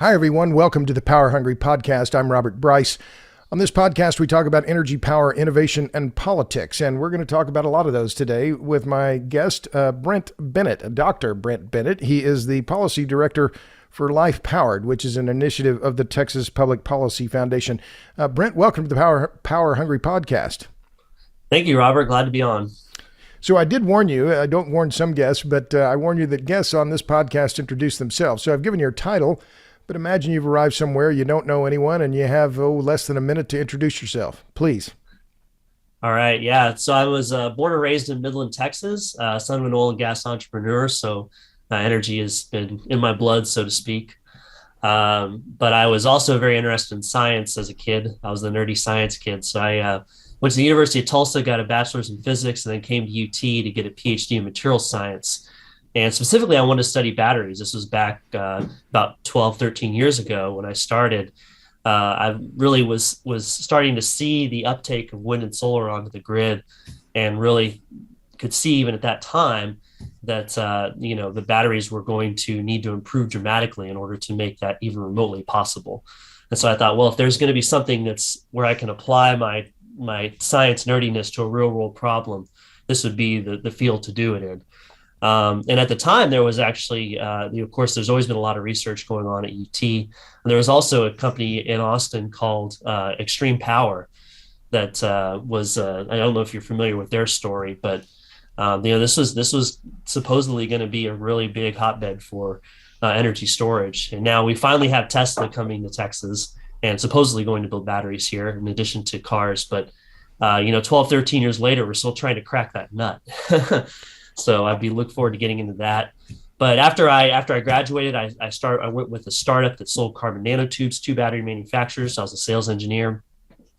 Hi, everyone. Welcome to the Power Hungry Podcast. I'm Robert Bryce. On this podcast, we talk about energy, power, innovation, and politics. And we're going to talk about a lot of those today with my guest, Brent Bennett, Dr. Brent Bennett. He is the Policy Director for Life Powered, which is an initiative of the Texas Public Policy Foundation. Brent, welcome to the Power Hungry Podcast. Thank you, Robert. Glad to be on. So I did warn you, I don't warn some guests, but I warn you that guests on this podcast introduce themselves. So I've given your title, but imagine you've arrived somewhere, you don't know anyone, and you have less than a minute to introduce yourself. Please. All right. Yeah. So I was born and raised in Midland, Texas, son of an oil and gas entrepreneur. So energy has been in my blood, so to speak. But I was also very interested in science as a kid. I was the nerdy science kid. So I went to the University of Tulsa, got a bachelor's in physics, and then came to UT to get a PhD in material science. And specifically, I wanted to study batteries. This was back about 12, 13 years ago when I started. I really was starting to see the uptake of wind and solar onto the grid, and really could see even at that time that the batteries were going to need to improve dramatically in order to make that even remotely possible. And so I thought, well, if there's going to be something that's where I can apply my science nerdiness to a real world problem, this would be the field to do it in. And at the time, there was actually, of course, there's always been a lot of research going on at UT. And there was also a company in Austin called Extreme Power that was, I don't know if you're familiar with their story, but this was supposedly going to be a really big hotbed for energy storage. And now we finally have Tesla coming to Texas and supposedly going to build batteries here in addition to cars. But 12, 13 years later, we're still trying to crack that nut. So I'd look forward to getting into that. But after I graduated, I went with a startup that sold carbon nanotubes to battery manufacturers. So I was a sales engineer.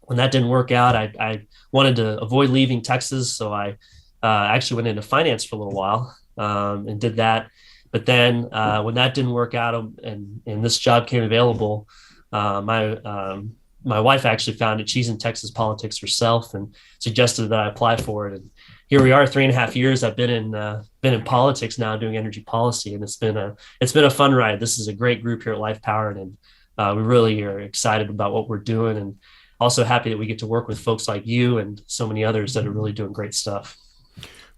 When that didn't work out, I wanted to avoid leaving Texas. So I actually went into finance for a little while and did that. But then when that didn't work out and this job came available, my wife actually found it. She's in Texas politics herself and suggested that I apply for it. And here we are, 3.5 years. I've been in politics now, doing energy policy, and it's been a fun ride. This is a great group here at Life Powered, and we really are excited about what we're doing, and also happy that we get to work with folks like you and so many others that are really doing great stuff.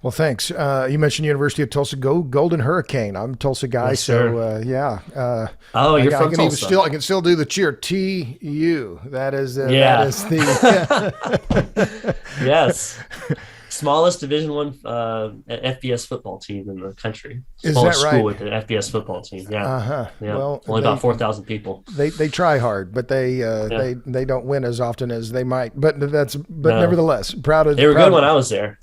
Well, thanks. You mentioned University of Tulsa. Go Golden Hurricane. I'm a Tulsa guy, yes, so yeah. You're from Tulsa. I can still do the cheer. TU. That is the yes. Smallest Division I FBS football team in the country. Is that right? School with an FBS football team. Yeah. Yeah. Well, only about 4,000 people. They try hard, but they don't win as often as they might. But nevertheless, proud of. They were good when I was there.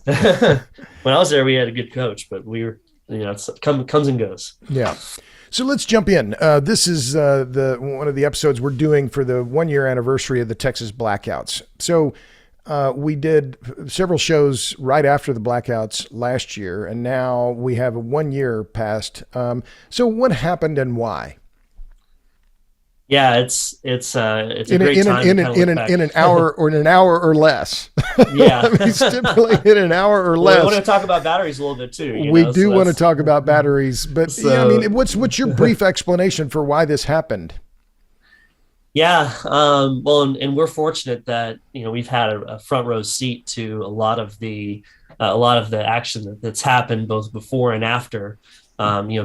When I was there, we had a good coach, but we were, it comes and goes. Yeah. So let's jump in. This is one of the episodes we're doing for the 1-year anniversary of the Texas Blackouts. So. We did several shows right after the blackouts last year, and now we have a 1 year past. So what happened and why? Yeah, it's a great time in an hour or less. Yeah, I mean, stipulate in an hour or less. We want to talk about batteries a little bit too. We do want to talk about batteries, but what's your brief explanation for why this happened? Yeah, well, and we're fortunate that we've had a front row seat to a lot of the action that's happened both before and after,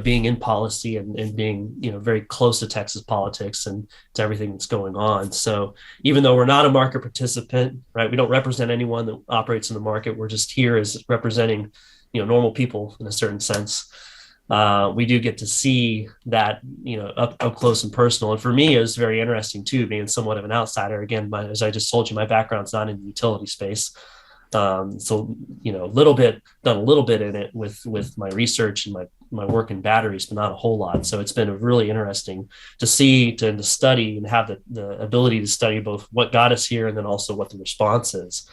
being in policy and being very close to Texas politics and to everything that's going on. So even though we're not a market participant, right, we don't represent anyone that operates in the market. We're just here as representing normal people in a certain sense. We do get to see that, up close and personal. And for me, it was very interesting too, being somewhat of an outsider. Again, as I just told you, my background's not in the utility space. So, done a little bit in it with my research and my work in batteries, but not a whole lot. So it's been really interesting to see, to study and have the ability to study both what got us here and then also what the response is.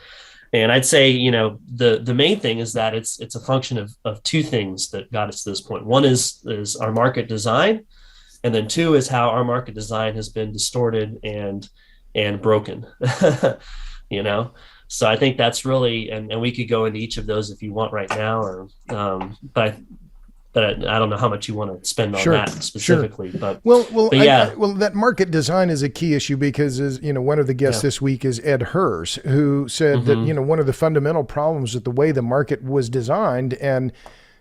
And I'd say, the main thing is that it's a function of two things that got us to this point. One is our market design, and then two is how our market design has been distorted and broken. So I think that's really, and we could go into each of those if you want right now, but but I don't know how much you want to spend on Sure, that sure. specifically. But I, yeah. well, that market design is a key issue because, as you know, one of the guests Yeah. this week is Ed Hers, who said that Hmm. one of the fundamental problems with the way the market was designed, and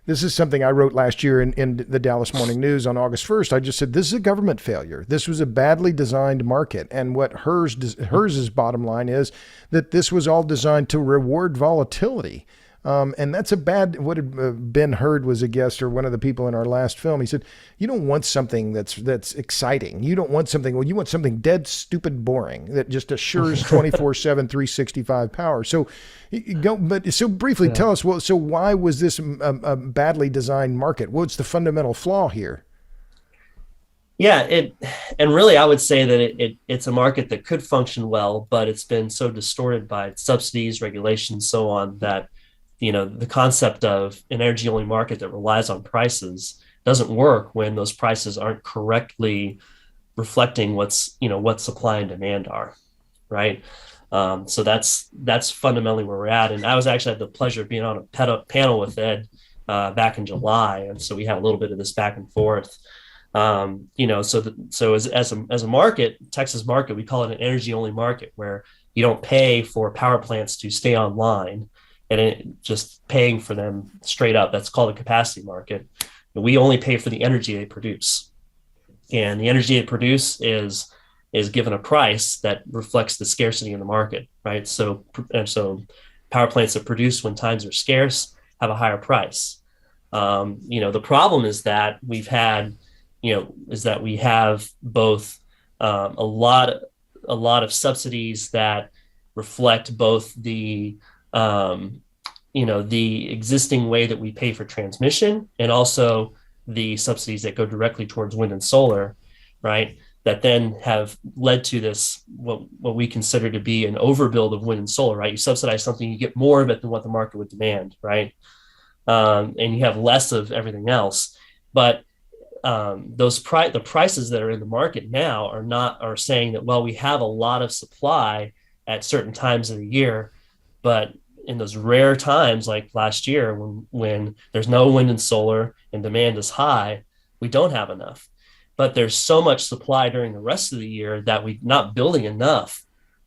this is something I wrote last year in the Dallas Morning News on August 1st. I just said this is a government failure. This was a badly designed market, and what Hers's bottom line is that this was all designed to reward volatility. And that's a bad. What Ben Hurd was a guest or one of the people in our last film. He said, "You don't want something that's exciting. You don't want something. Well, you want something dead, stupid, boring that just assures 24/7, 365 power." So, go. But so briefly, Yeah. tell us. Well, so why was this a badly designed market? What's the fundamental flaw here? Yeah, and really I would say that it's a market that could function well, but it's been so distorted by subsidies, regulations, so on, that the concept of an energy only market that relies on prices doesn't work when those prices aren't correctly reflecting what supply and demand are, right? So that's fundamentally where we're at. And I was actually had the pleasure of being on a panel with Ed back in July, and so we had a little bit of this back and forth. So as a market, Texas market, we call it an energy only market, where you don't pay for power plants to stay online, and just paying for them straight up. That's called a capacity market. We only pay for the energy they produce, and the energy they produce is given a price that reflects the scarcity in the market, right? So power plants that produce when times are scarce have a higher price. The problem is that we have both a lot of subsidies that reflect both the existing way that we pay for transmission, and also the subsidies that go directly towards wind and solar, right? That then have led to this, what we consider to be an overbuild of wind and solar, right? You subsidize something, you get more of it than what the market would demand, right? And you have less of everything else. But the prices that are in the market now are saying that, well, we have a lot of supply at certain times of the year, but in those rare times like last year when there's no wind and solar and demand is high, we don't have enough. But there's so much supply during the rest of the year that we're not building enough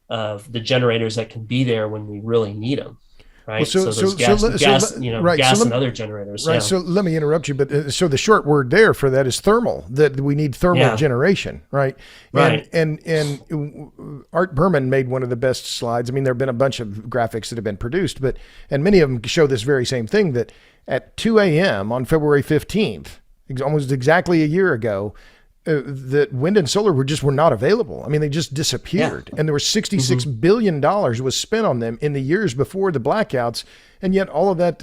of the generators that can be there when we really need them. Right. Well, So those right. gas and other generators. Right. Yeah. So let me interrupt you, but so the short word there for that is thermal. That we need thermal generation, right? Right. And Art Berman made one of the best slides. I mean, there have been a bunch of graphics that have been produced, and many of them show this very same thing. That at 2 a.m. on February 15th, almost exactly a year ago, that wind and solar were not available. I mean, they just disappeared. And there was $66 billion was spent on them in the years before the blackouts. And yet all of that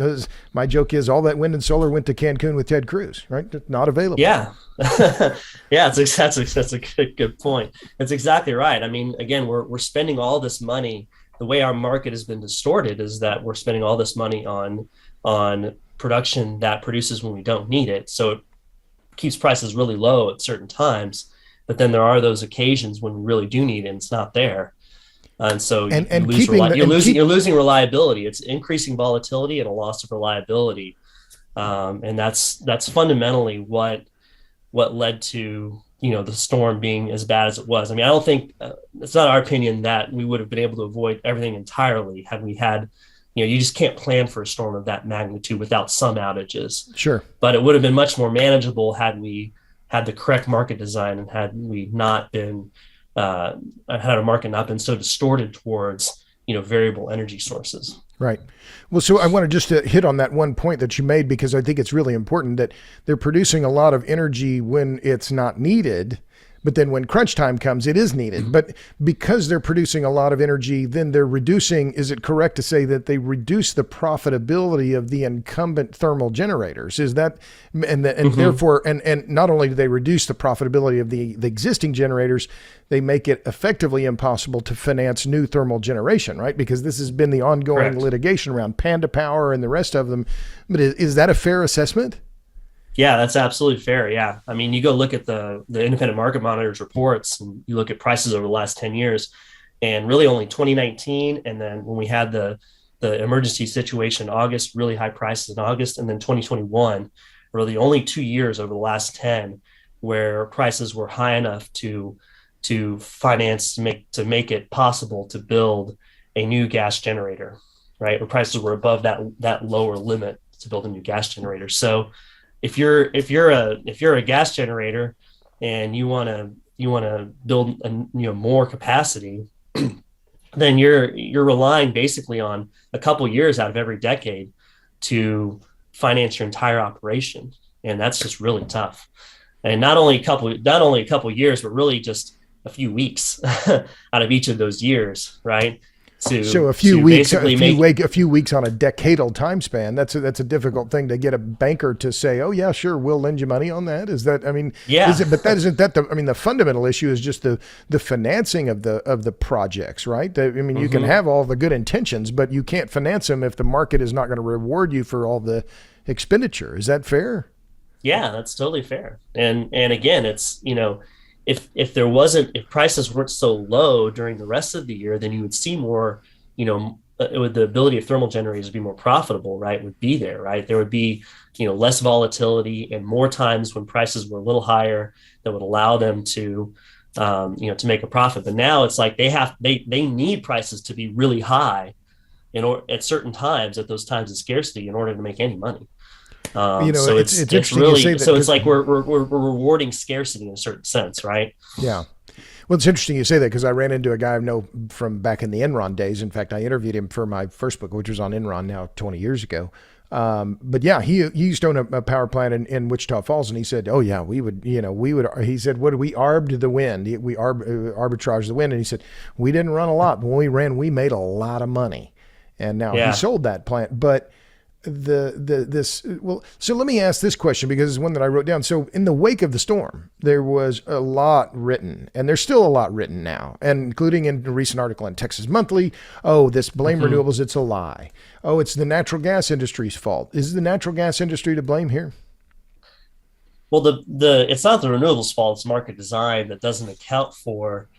my joke is all that wind and solar went to Cancun with Ted Cruz, right? Not available. Yeah. Yeah. That's a good point. That's exactly right. I mean, again, we're spending all this money. The way our market has been distorted is that we're spending all this money on production that produces when we don't need it. So it keeps prices really low at certain times, but then there are those occasions when we really do need it and it's not there. And so you're losing reliability. It's increasing volatility and a loss of reliability. And that's fundamentally what led to, the storm being as bad as it was. I mean, I don't think it's not our opinion that we would have been able to avoid everything entirely had we had, you just can't plan for a storm of that magnitude without some outages. Sure. But it would have been much more manageable had we had the correct market design and had we not been, had our market not been so distorted towards, variable energy sources. Right. Well, so I want to just hit on that one point that you made, because I think it's really important that they're producing a lot of energy when it's not needed. But then when crunch time comes, it is needed. But because they're producing a lot of energy, then they're reducing, is it correct to say that they reduce the profitability of the incumbent thermal generators? Is that, and therefore, and not only do they reduce the profitability of the existing generators, they make it effectively impossible to finance new thermal generation, right? Because this has been the ongoing litigation around Panda Power and the rest of them. But is that a fair assessment? Yeah, that's absolutely fair. Yeah. I mean, you go look at the independent market monitors reports and you look at prices over the last 10 years, and really only 2019. And then when we had the emergency situation in August, really high prices in August, and then 2021, were the only 2 years over the last 10 where prices were high enough to finance to make it possible to build a new gas generator, right? Where prices were above that lower limit to build a new gas generator. So if you're a gas generator and you want to build more capacity, then you're relying basically on a couple years out of every decade to finance your entire operation, and that's just really tough. And not only a couple years, but really just a few weeks out of each of those years, right? So a few weeks on a decadal time span. That's a difficult thing to get a banker to say, "Oh yeah, sure, we'll lend you money on that." Is that? I mean, yeah. Is it? But that isn't that. The fundamental issue is just the financing of the projects, right? You can have all the good intentions, but you can't finance them if the market is not going to reward you for all the expenditure. Is that fair? Yeah, that's totally fair. And again, it's, if prices weren't so low during the rest of the year, then you would see more, with the ability of thermal generators to be more profitable, right, would be there, right? There would be, less volatility and more times when prices were a little higher that would allow them to, to make a profit. But now it's like they need prices to be really high at certain times, at those times of scarcity, in order to make any money. So it's interesting really, you say that, so it's like we're rewarding scarcity in a certain sense, right? Yeah. Well, it's interesting you say that, because I ran into a guy I know from back in the Enron days. In fact, I interviewed him for my first book, which was on Enron now 20 years ago. But yeah, he used to own a power plant in Wichita Falls, and he said, "Oh yeah, we would. He said, what did we arbed the wind? We arbitraged the wind." And he said, "We didn't run a lot, but when we ran, we made a lot of money." And now he sold that plant, but. So let me ask this question, because it's one that I wrote down. So in the wake of the storm, there was a lot written, and there's still a lot written now, and including in a recent article in Texas Monthly. Oh, this blame renewables, it's a lie. Oh, it's the natural gas industry's fault. Is the natural gas industry to blame here? Well, it's not the renewables fault. It's market design that doesn't account for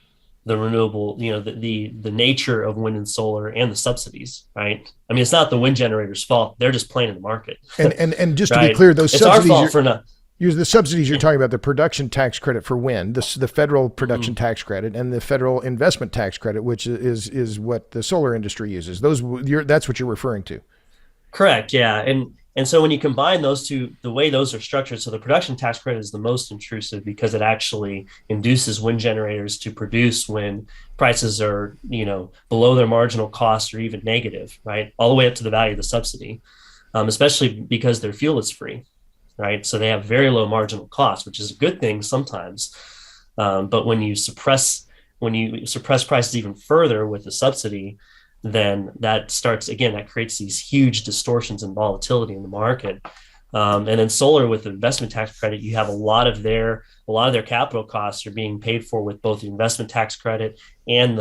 the renewable, the nature of wind and solar and the subsidies, right? I mean, it's not the wind generator's fault. They're just playing in the market. And just right? To be clear, those it's subsidies, our fault for not. The subsidies you're talking about, the production tax credit for wind, the federal production tax credit, and the federal investment tax credit, which is what the solar industry uses. That's what you're referring to. Correct. Yeah. And so when you combine those two, the way those are structured, so the production tax credit is the most intrusive because it actually induces wind generators to produce when prices are, below their marginal cost or even negative, right? All the way up to the value of the subsidy, especially because their fuel is free, right? So they have very low marginal cost, which is a good thing sometimes. But when you suppress prices even further with the subsidy, then that creates these huge distortions and volatility in the market. And then solar with the investment tax credit, you have a lot of their capital costs are being paid for with both the investment tax credit and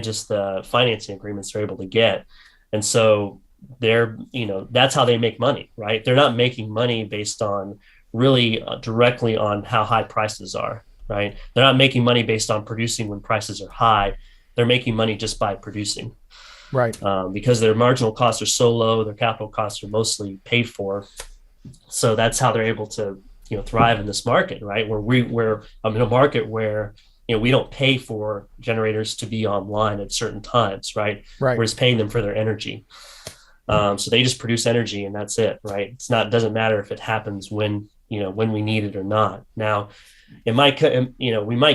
just the financing agreements they're able to get. And so that's how they make money, right? They're not making money based on really directly on how high prices are, right? They're not making money based on producing when prices are high. They're making money just by producing. Right. Because their marginal costs are so low, their capital costs are mostly paid for. So that's how they're able to, thrive in this market, right? We're in a market where, we don't pay for generators to be online at certain times, right? Right. We're just paying them for their energy. So they just produce energy and that's it, right? It doesn't matter if it happens when we need it or not. Now, we might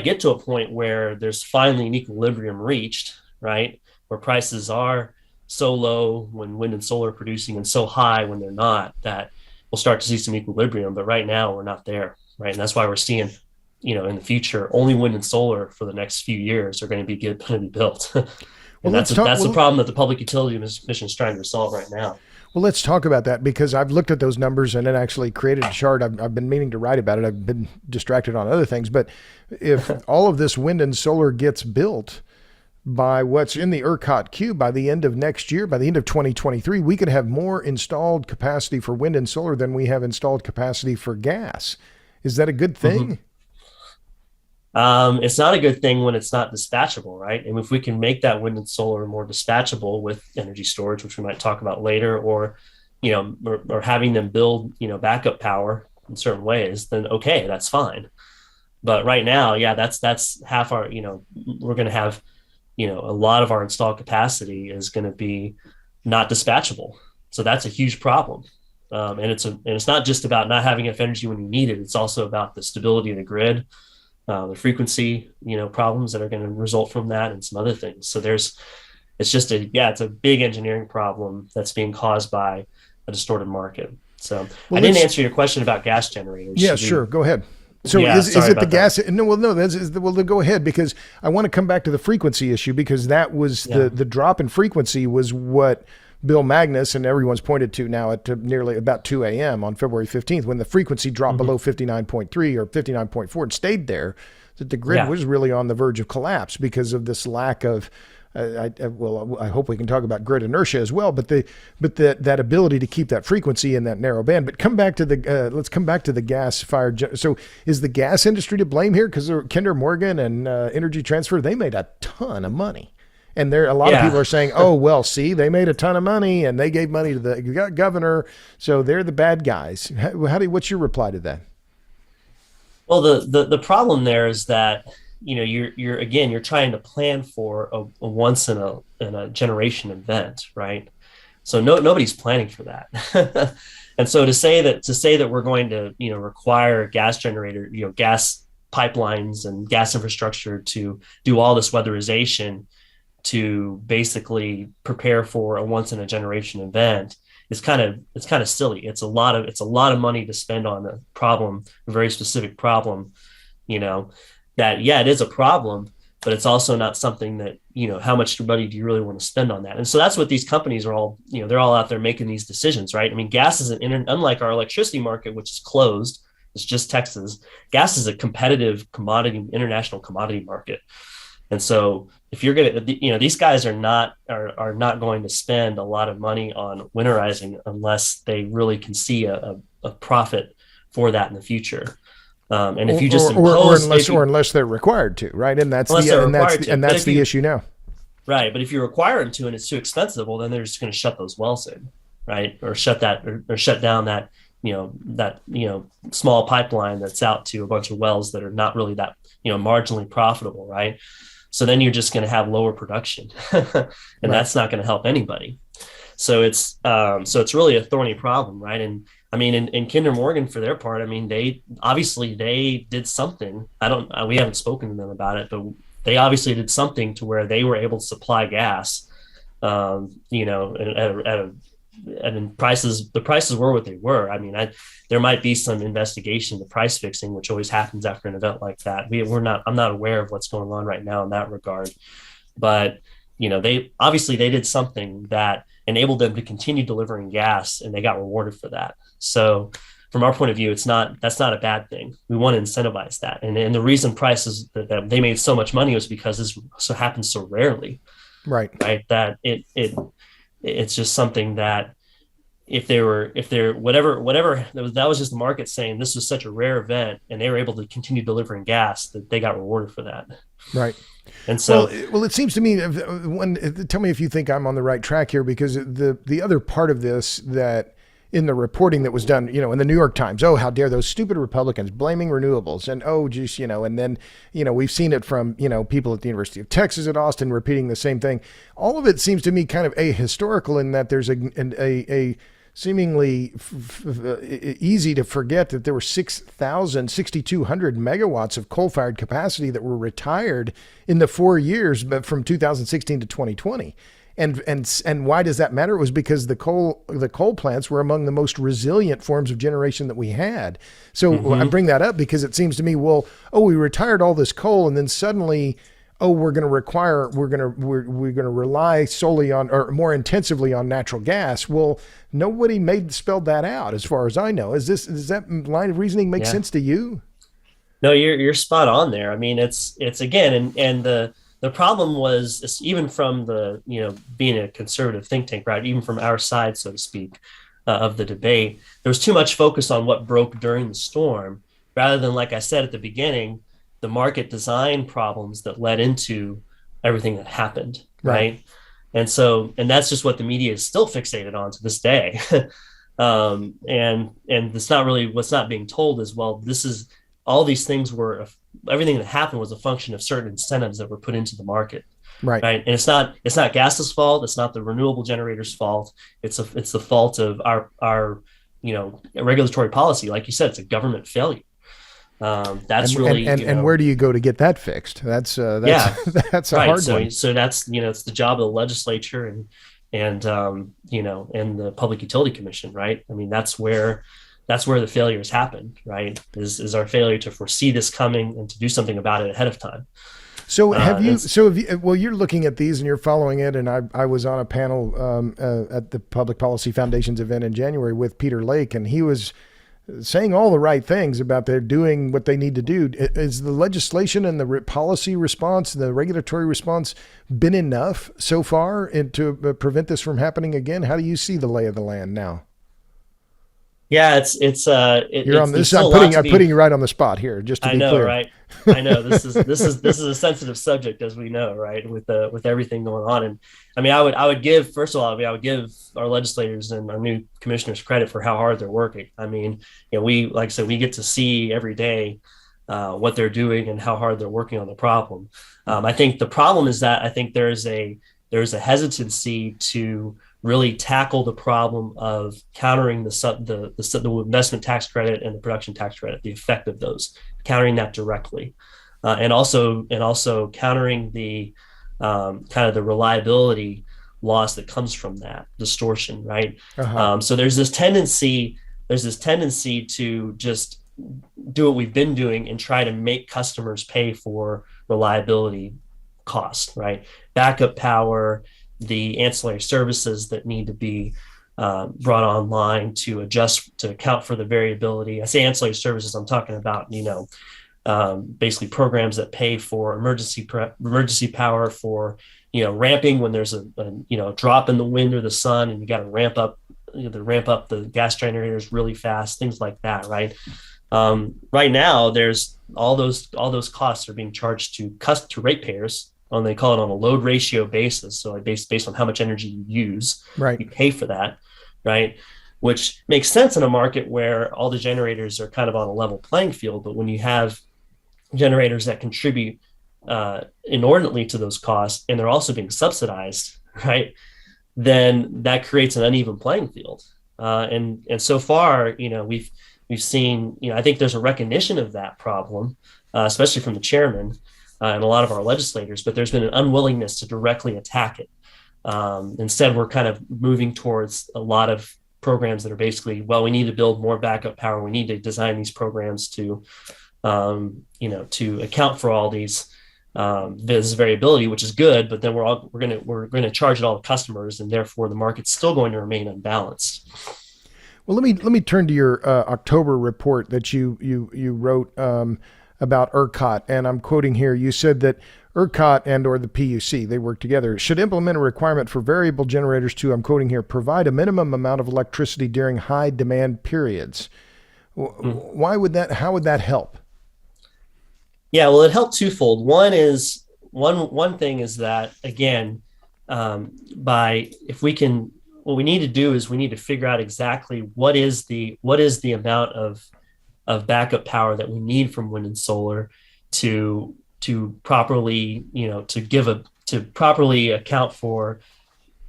get to a point where there's finally an equilibrium reached, right? Where prices are so low when wind and solar are producing and so high when they're not, that we'll start to see some equilibrium. But right now we're not there, right? And that's why we're seeing, in the future, only wind and solar for the next few years are going to be built. And that's the problem that the Public Utility Commission is trying to solve right now. Well, let's talk about that, because I've looked at those numbers and it actually created a chart. I've been meaning to write about it. I've been distracted on other things. But if all of this wind and solar gets built by what's in the ERCOT queue by the end of next year, by the end of 2023, we could have more installed capacity for wind and solar than we have installed capacity for gas. Is that a good thing? It's not a good thing when it's not dispatchable, right? And if we can make that wind and solar more dispatchable with energy storage, which we might talk about later, or or having them build, backup power in certain ways, then okay, that's fine. But right now, yeah, that's half our, we're going to have, a lot of our installed capacity is going to be not dispatchable. So that's a huge problem. And it's not just about not having enough energy when you need it. It's also about the stability of the grid, the frequency, problems that are going to result from that, and some other things. So it's a big engineering problem that's being caused by a distorted market. So I didn't answer your question about gas generators. Yeah, sure. Go ahead. So is it the gas? That. No, well, go ahead, because I want to come back to the frequency issue, because that was the drop in frequency was what Bill Magnus and everyone's pointed to now at nearly about 2 a.m. on February 15th, when the frequency dropped below 59.3 or 59.4 and stayed there, that the grid was really on the verge of collapse because of this lack of, I hope we can talk about grid inertia as well, but that ability to keep that frequency in that narrow band. But let's come back to the gas fired. So is the gas industry to blame here? Because Kinder Morgan and Energy Transfer, they made a ton of money. And a lot of people are saying, oh, well, see, they made a ton of money and they gave money to the governor, so they're the bad guys. What's your reply to that? Well, the problem there is that, you're trying to plan for a once in a generation event, right? So nobody's planning for that. And so to say that we're going to, require gas pipelines and gas infrastructure to do all this weatherization to basically prepare for a once in a generation event is kind of silly. It's a lot of money to spend on a very specific problem, that, it is a problem, but it's also not something that, how much money do you really want to spend on that? And so that's what these companies are all, they're all out there making these decisions, right? I mean, gas is unlike our electricity market, which is closed. It's just Texas. Gas is a competitive international commodity market. And so if you're going to, these guys are not going to spend a lot of money on winterizing unless they really can see a profit for that in the future. And if you just unless they're required to, right? And that's the issue now. Right. But if you require them to and it's too expensive, well, then they're just going to shut those wells in, right? Or shut down that, small pipeline that's out to a bunch of wells that are not really that, marginally profitable, right? So then you're just going to have lower production, and that's not going to help anybody. So it's really a thorny problem, right? And I mean, in Kinder Morgan, for their part, I mean, they did something. We haven't spoken to them about it, but they obviously did something to where they were able to supply gas, and the prices were what they were. I mean, there might be some investigation to price fixing, which always happens after an event like that. I'm not aware of what's going on right now in that regard, but they did something that enabled them to continue delivering gas, and they got rewarded for that. So from our point of view, that's not a bad thing. We want to incentivize that. And the reason prices that they made so much money was because this so happens so rarely. Right. That it's just something that if whatever that was just the market saying this was such a rare event and they were able to continue delivering gas, that they got rewarded for that. Right. And so, well, it seems to me, tell me if you think I'm on the right track here, because the other part of this that in the reporting that was done, in the New York Times, oh, how dare those stupid Republicans blaming renewables, and oh, geez, and then, we've seen it from, people at the University of Texas at Austin repeating the same thing. All of it seems to me kind of ahistorical in that there's a seemingly easy to forget that there were 6,200 megawatts of coal-fired capacity that were retired in the 4 years from 2016 to 2020. And why does that matter? It was because the coal plants were among the most resilient forms of generation that we had. So I bring that up because it seems to me, we retired all this coal, and then suddenly, we're going to rely solely on, or more intensively on, natural gas. Well, nobody spelled that out as far as I know. Does that line of reasoning make sense to you? No, you're spot on there. I mean, it's again, and the problem was, even from the, being a conservative think tank, right? Even from our side, so to speak, of the debate, there was too much focus on what broke during the storm, rather than, like I said at the beginning, the market design problems that led into everything that happened. Right. And that's just what the media is still fixated on to this day. And it's not really what's not being told is, well, this is all these things were everything that happened was a function of certain incentives that were put into the market. Right. Right. And it's not gas's fault. It's not the renewable generators' fault. It's the fault of our regulatory policy. Like you said, it's a government failure. That's really, And where do you go to get that fixed? That's yeah, that's a right. hard So one. so that's it's the job of the legislature and and the Public Utility Commission, right? I mean, that's where the failures happen, right? Is our failure to foresee this coming and to do something about it ahead of time. So Uh, and well, you're looking at these and you're following it. And I was on a panel at the Public Policy Foundation's event in January with Peter Lake, and he was saying all the right things about they're doing what they need to do. Is the legislation and the policy response, the regulatory response, been enough so far to prevent this from happening again? How do you see the lay of the land now? yeah, it's You're on there's this. still a lot to I'm be. putting you right on the spot here, just to I be know, clear. right? I know this is a sensitive subject, as we know, right? With everything going on, and I mean, I would give first of all, I would give our legislators and our new commissioners credit for how hard they're working. I mean, we like I said, we get to see every day what they're doing and how hard they're working on the problem. I think the problem is that I think there's a hesitancy to really tackle the problem of countering the investment tax credit and the production tax credit, the effect of those, countering that directly, and also countering the kind of the reliability loss that comes from that distortion, right? Uh-huh. So there's this tendency to just do what we've been doing and try to make customers pay for reliability cost, right? Backup power, the ancillary services that need to be brought online to adjust to account for the variability. I say ancillary services, I'm talking about, basically programs that pay for emergency power for, ramping when there's a drop in the wind or the sun, and you got to ramp up the gas generators really fast, things like that, right? Right now, there's all those costs are being charged to ratepayers on, they call it on a load ratio basis. So like based on how much energy you use, Right. you pay for that, right? Which makes sense in a market where all the generators are kind of on a level playing field. But when you have generators that contribute inordinately to those costs and they're also being subsidized, right? Then that creates an uneven playing field. And so far, we've seen, I think there's a recognition of that problem, especially from the chairman and a lot of our legislators, but there's been an unwillingness to directly attack it. Instead, we're kind of moving towards a lot of programs that are basically, well, we need to build more backup power. We need to design these programs to, to account for all this variability, which is good. But then we're going to charge it all to customers, and therefore the market's still going to remain unbalanced. Well, let me turn to your October report that you wrote about ERCOT, and I'm quoting here. You said that ERCOT and or the PUC, they work together, should implement a requirement for variable generators to, I'm quoting here, provide a minimum amount of electricity during high demand periods. Why would that? How would that help? Yeah, well, it helped twofold. One thing is that, again, by if we can, what we need to do is we need to figure out exactly what is the amount of backup power that we need from wind and solar to properly, to properly account for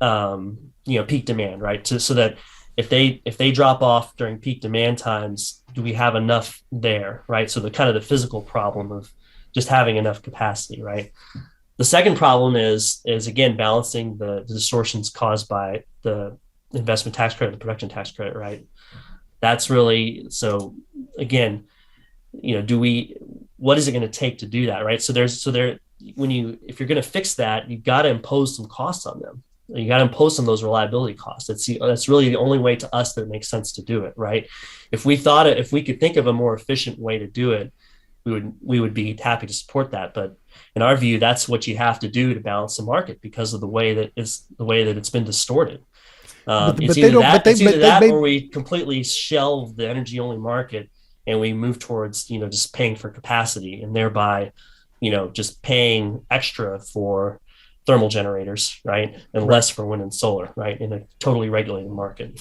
peak demand, right? So that if they drop off during peak demand times, do we have enough there, right? So the kind of the physical problem of just having enough capacity, right? The second problem is again balancing the distortions caused by the investment tax credit, the production tax credit, right? That's really, so again, what is it going to take to do that, right? If you're going to fix that, you've got to impose some costs on them. You got to impose some of those reliability costs. That's really the only way to us that makes sense to do it, right? If we could think of a more efficient way to do it, we would be happy to support that. But in our view, that's what you have to do to balance the market because of the way that it's been distorted. It's either that or we completely shelve the energy only market and we move towards, just paying for capacity and thereby, just paying extra for thermal generators, right? And less for wind and solar, right? In a totally regulated market.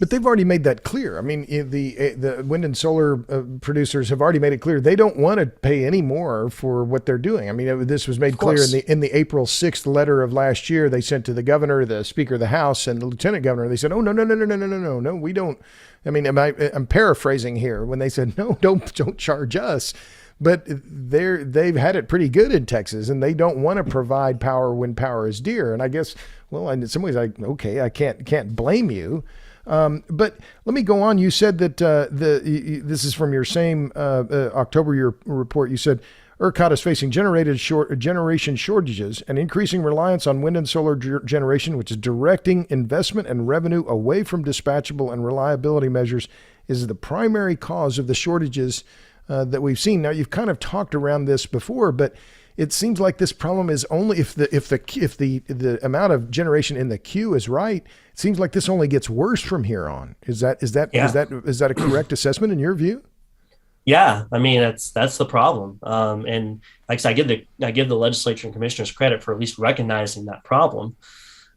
But they've already made that clear. I mean, the wind and solar producers have already made it clear they don't want to pay any more for what they're doing. I mean, this was made clear in the April 6th letter of last year they sent to the governor, the Speaker of the House, and the Lieutenant Governor. They said, "Oh, no, we don't." I mean, I'm paraphrasing here when they said, "No, don't charge us." But they've had it pretty good in Texas, and they don't want to provide power when power is dear. And I guess, well, in some ways, I can't blame you. But let me go on. You said that this is from your same October report. You said ERCOT is facing generation shortages and increasing reliance on wind and solar generation, which is directing investment and revenue away from dispatchable and reliability measures, is the primary cause of the shortages that we've seen. Now, you've kind of talked around this before, but it seems like this problem is only if the amount of generation in the queue is right. It seems like this only gets worse from here on. Is that a correct assessment in your view? Yeah, I mean that's the problem. And like I said, I give the legislature and commissioners credit for at least recognizing that problem.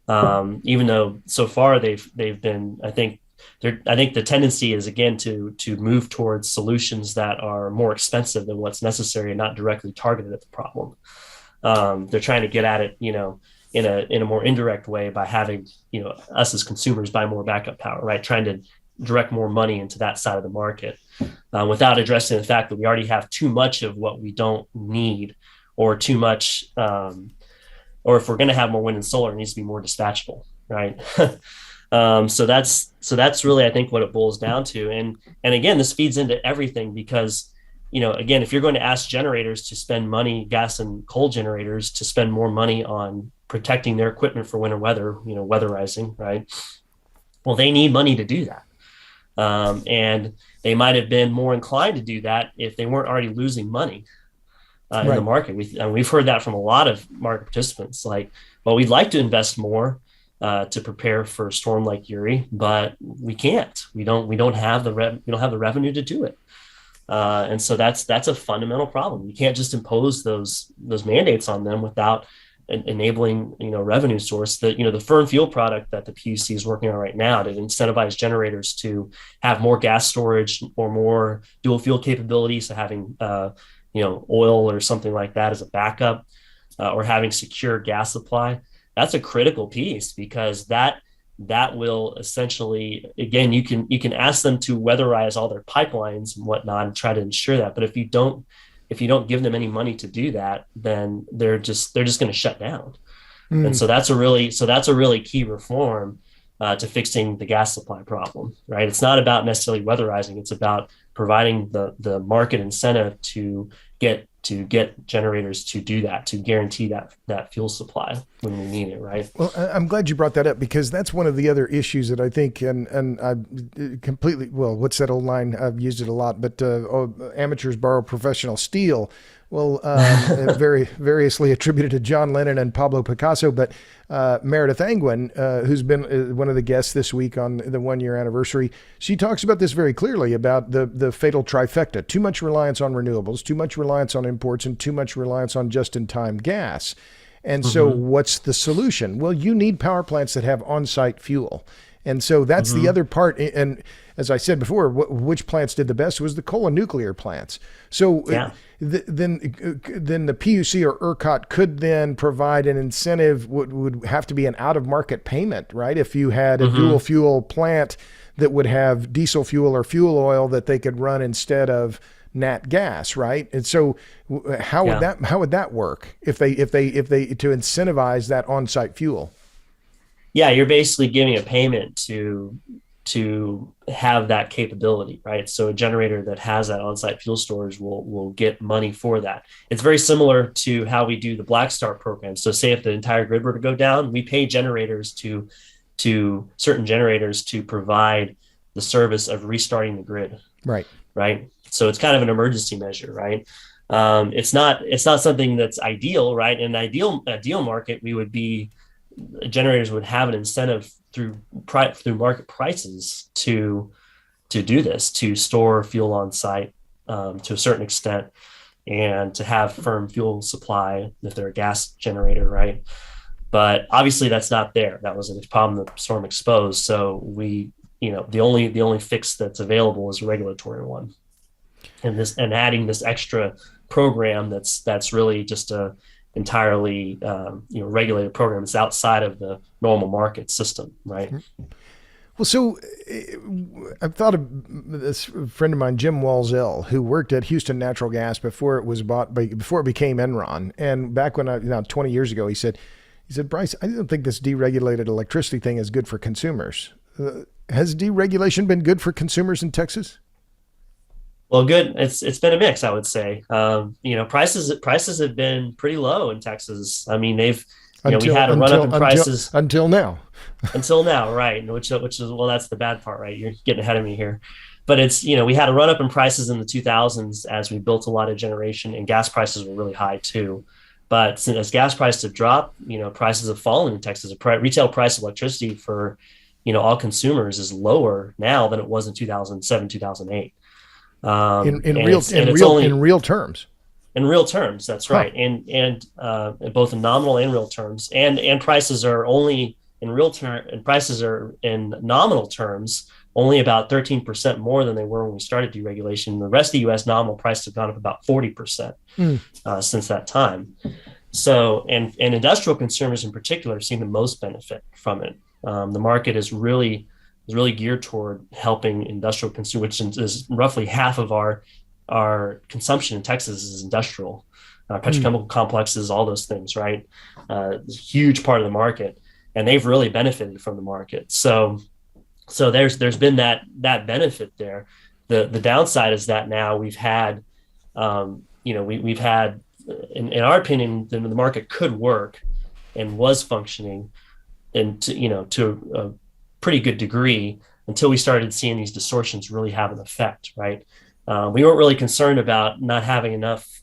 Even though so far they've been, I think the tendency is again to move towards solutions that are more expensive than what's necessary and not directly targeted at the problem. They're trying to get at it, in a more indirect way by having, us as consumers buy more backup power, right? Trying to direct more money into that side of the market without addressing the fact that we already have too much of what we don't need, or too much, or if we're going to have more wind and solar, it needs to be more dispatchable, right? So that's really, I think, what it boils down to. And again, this feeds into everything because, again, if you're going to ask generators to spend money, gas and coal generators to spend more money on protecting their equipment for winter weather, weatherizing, right? Well, they need money to do that. And they might have been more inclined to do that if they weren't already losing money in the market. We've heard that from a lot of market participants, like, well, we'd like to invest more to prepare for a storm like Uri, but we can't. We don't have the revenue to do it. And so that's a fundamental problem. You can't just impose those mandates on them without enabling revenue source. The firm fuel product that the PUC is working on right now to incentivize generators to have more gas storage or more dual fuel capability, so having oil or something like that as a backup, or having secure gas supply. That's a critical piece because that will essentially, again, you can ask them to weatherize all their pipelines and whatnot and try to ensure that. But if you don't give them any money to do that, then they're just going to shut down. And so that's a really key reform to fixing the gas supply problem, right? It's not about necessarily weatherizing. It's about providing the market incentive to get generators to do that, to guarantee that fuel supply when we need it, right? Well, I'm glad you brought that up because that's one of the other issues that I think, and I completely, well, what's that old line? I've used it a lot, but amateurs borrow professional steel. Well, very variously attributed to John Lennon and Pablo Picasso, but Meredith Angwin, who's been one of the guests this week on the 1-year anniversary, she talks about this very clearly about the fatal trifecta: too much reliance on renewables, too much reliance on imports, and too much reliance on just-in-time gas. And so what's the solution? Well, you need power plants that have on-site fuel. And so that's the other part. And as I said before, which plants did the best was the coal and nuclear plants. So then the PUC or ERCOT could then provide an incentive, would have to be an out-of-market payment, right? If you had a dual fuel plant that would have diesel fuel or fuel oil that they could run instead of nat gas, right? And so how would that work if they to incentivize that on-site fuel? Yeah, you're basically giving a payment to have that capability, right? So a generator that has that on-site fuel storage will get money for that. It's very similar to how we do the Black Start program. So say if the entire grid were to go down, we pay generators to certain generators to provide the service of restarting the grid. Right. So it's kind of an emergency measure, right? It's not something that's ideal, right? In an ideal market, generators would have an incentive through market prices to do this, to store fuel on site to a certain extent, and to have firm fuel supply if they're a gas generator, right? But obviously that's not there. That was a problem the storm exposed. So we the only fix that's available is a regulatory one, and adding this extra program that's really just a entirely regulated program. It's outside of the normal market system, right? Well, so I've thought of this friend of mine, Jim Walzell, who worked at Houston Natural Gas before it became Enron. And back when 20 years ago, he said, Bryce, I don't think this deregulated electricity thing is good for consumers. Has deregulation been good for consumers in Texas? Well, good. It's been a mix, I would say. Prices have been pretty low in Texas. I mean, we had a run up in prices until now. Until now, right? Which is, well, that's the bad part, right? You're getting ahead of me here. But we had a run up in prices in the 2000s as we built a lot of generation, and gas prices were really high too. But as gas prices have dropped, prices have fallen in Texas. The retail price of electricity for all consumers is lower now than it was in 2007, 2008. In real terms. In real terms, that's right. And both in nominal and real terms. And prices are only in real term, and prices are in nominal terms only about 13% more than they were when we started deregulation. The rest of the U.S. nominal prices have gone up about 40% since that time. So, and industrial consumers in particular have seen the most benefit from it. The market is really geared toward helping industrial consumers, which is roughly half of our consumption in Texas is industrial, petrochemical complexes, all those things, right? It's a huge part of the market, and they've really benefited from the market. So there's been that benefit there. The downside is that now we've had, we've had, in our opinion, the market could work and was functioning, and to a pretty good degree until we started seeing these distortions really have an effect, right? We weren't really concerned about not having enough,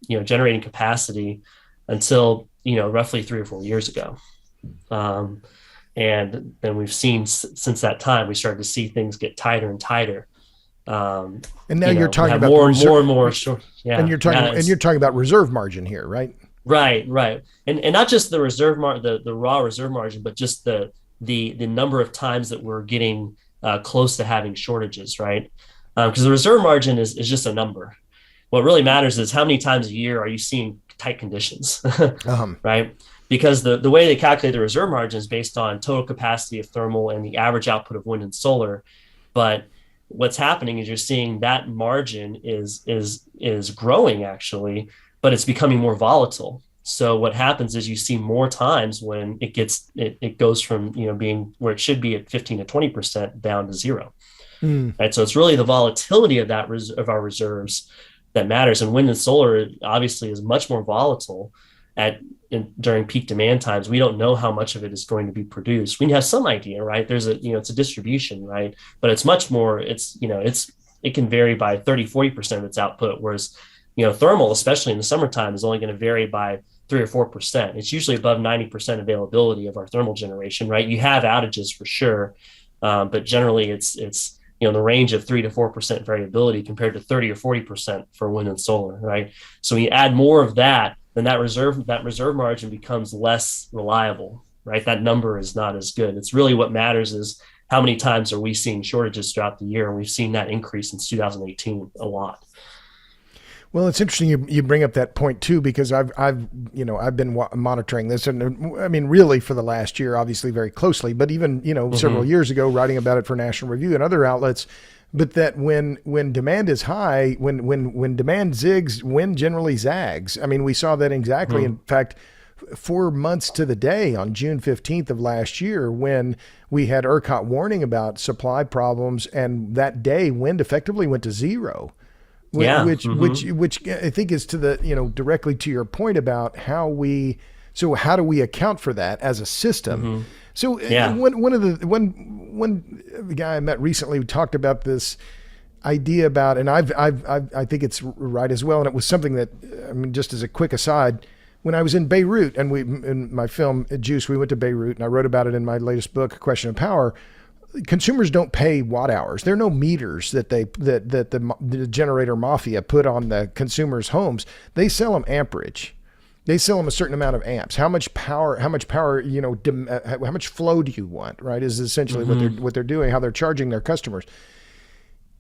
generating capacity until, roughly 3 or 4 years ago. And then we've seen since that time, we started to see things get tighter and tighter. And now you're talking about more and more. Sure. Yeah. And you're talking about reserve margin here, right? Right. And not just the reserve the raw reserve margin, but just the number of times that we're getting close to having shortages, right? Because the reserve margin is just a number. What really matters is how many times a year are you seeing tight conditions, right? Because the way they calculate the reserve margin is based on total capacity of thermal and the average output of wind and solar. But what's happening is you're seeing that margin is growing actually, but it's becoming more volatile. So what happens is you see more times when it goes from being where it should be at 15 to 20% down to zero. Right. So it's really the volatility of of our reserves that matters. And wind and solar obviously is much more volatile during peak demand times. We don't know how much of it is going to be produced. We have some idea, right? There's it's a distribution, right? But it's much more, it can vary by 30, 40% of its output. Whereas, thermal, especially in the summertime, is only going to vary by 3 or 4%. It's usually above 90% availability of our thermal generation, right? You have outages for sure. But generally it's the range of 3 to 4% variability compared to 30 or 40% for wind and solar, right? So when you add more of that, then that reserve margin becomes less reliable, right? That number is not as good. It's really what matters is how many times are we seeing shortages throughout the year, and we've seen that increase since 2018 a lot. Well, it's interesting you bring up that point too, because I've been monitoring this, and I mean really for the last year, obviously very closely, but even several years ago, writing about it for National Review and other outlets. But that when demand is high, when demand zigs, wind generally zags. I mean, we saw that exactly. In fact, 4 months to the day on June 15th of last year, when we had ERCOT warning about supply problems, and that day wind effectively went to zero. Yeah. Which I think is to the, directly to your point about how do we account for that as a system? So one guy I met recently who talked about this idea about, and I think it's right as well. And it was something that, just as a quick aside, when I was in Beirut, and in my film Juice, we went to Beirut, and I wrote about it in my latest book, Question of Power. Consumers don't pay watt hours. There are no meters that the generator mafia put on the consumers' homes. They sell them amperage. They sell them a certain amount of amps. How much power, how much flow do you want, right? Is essentially what they're doing, how they're charging their customers.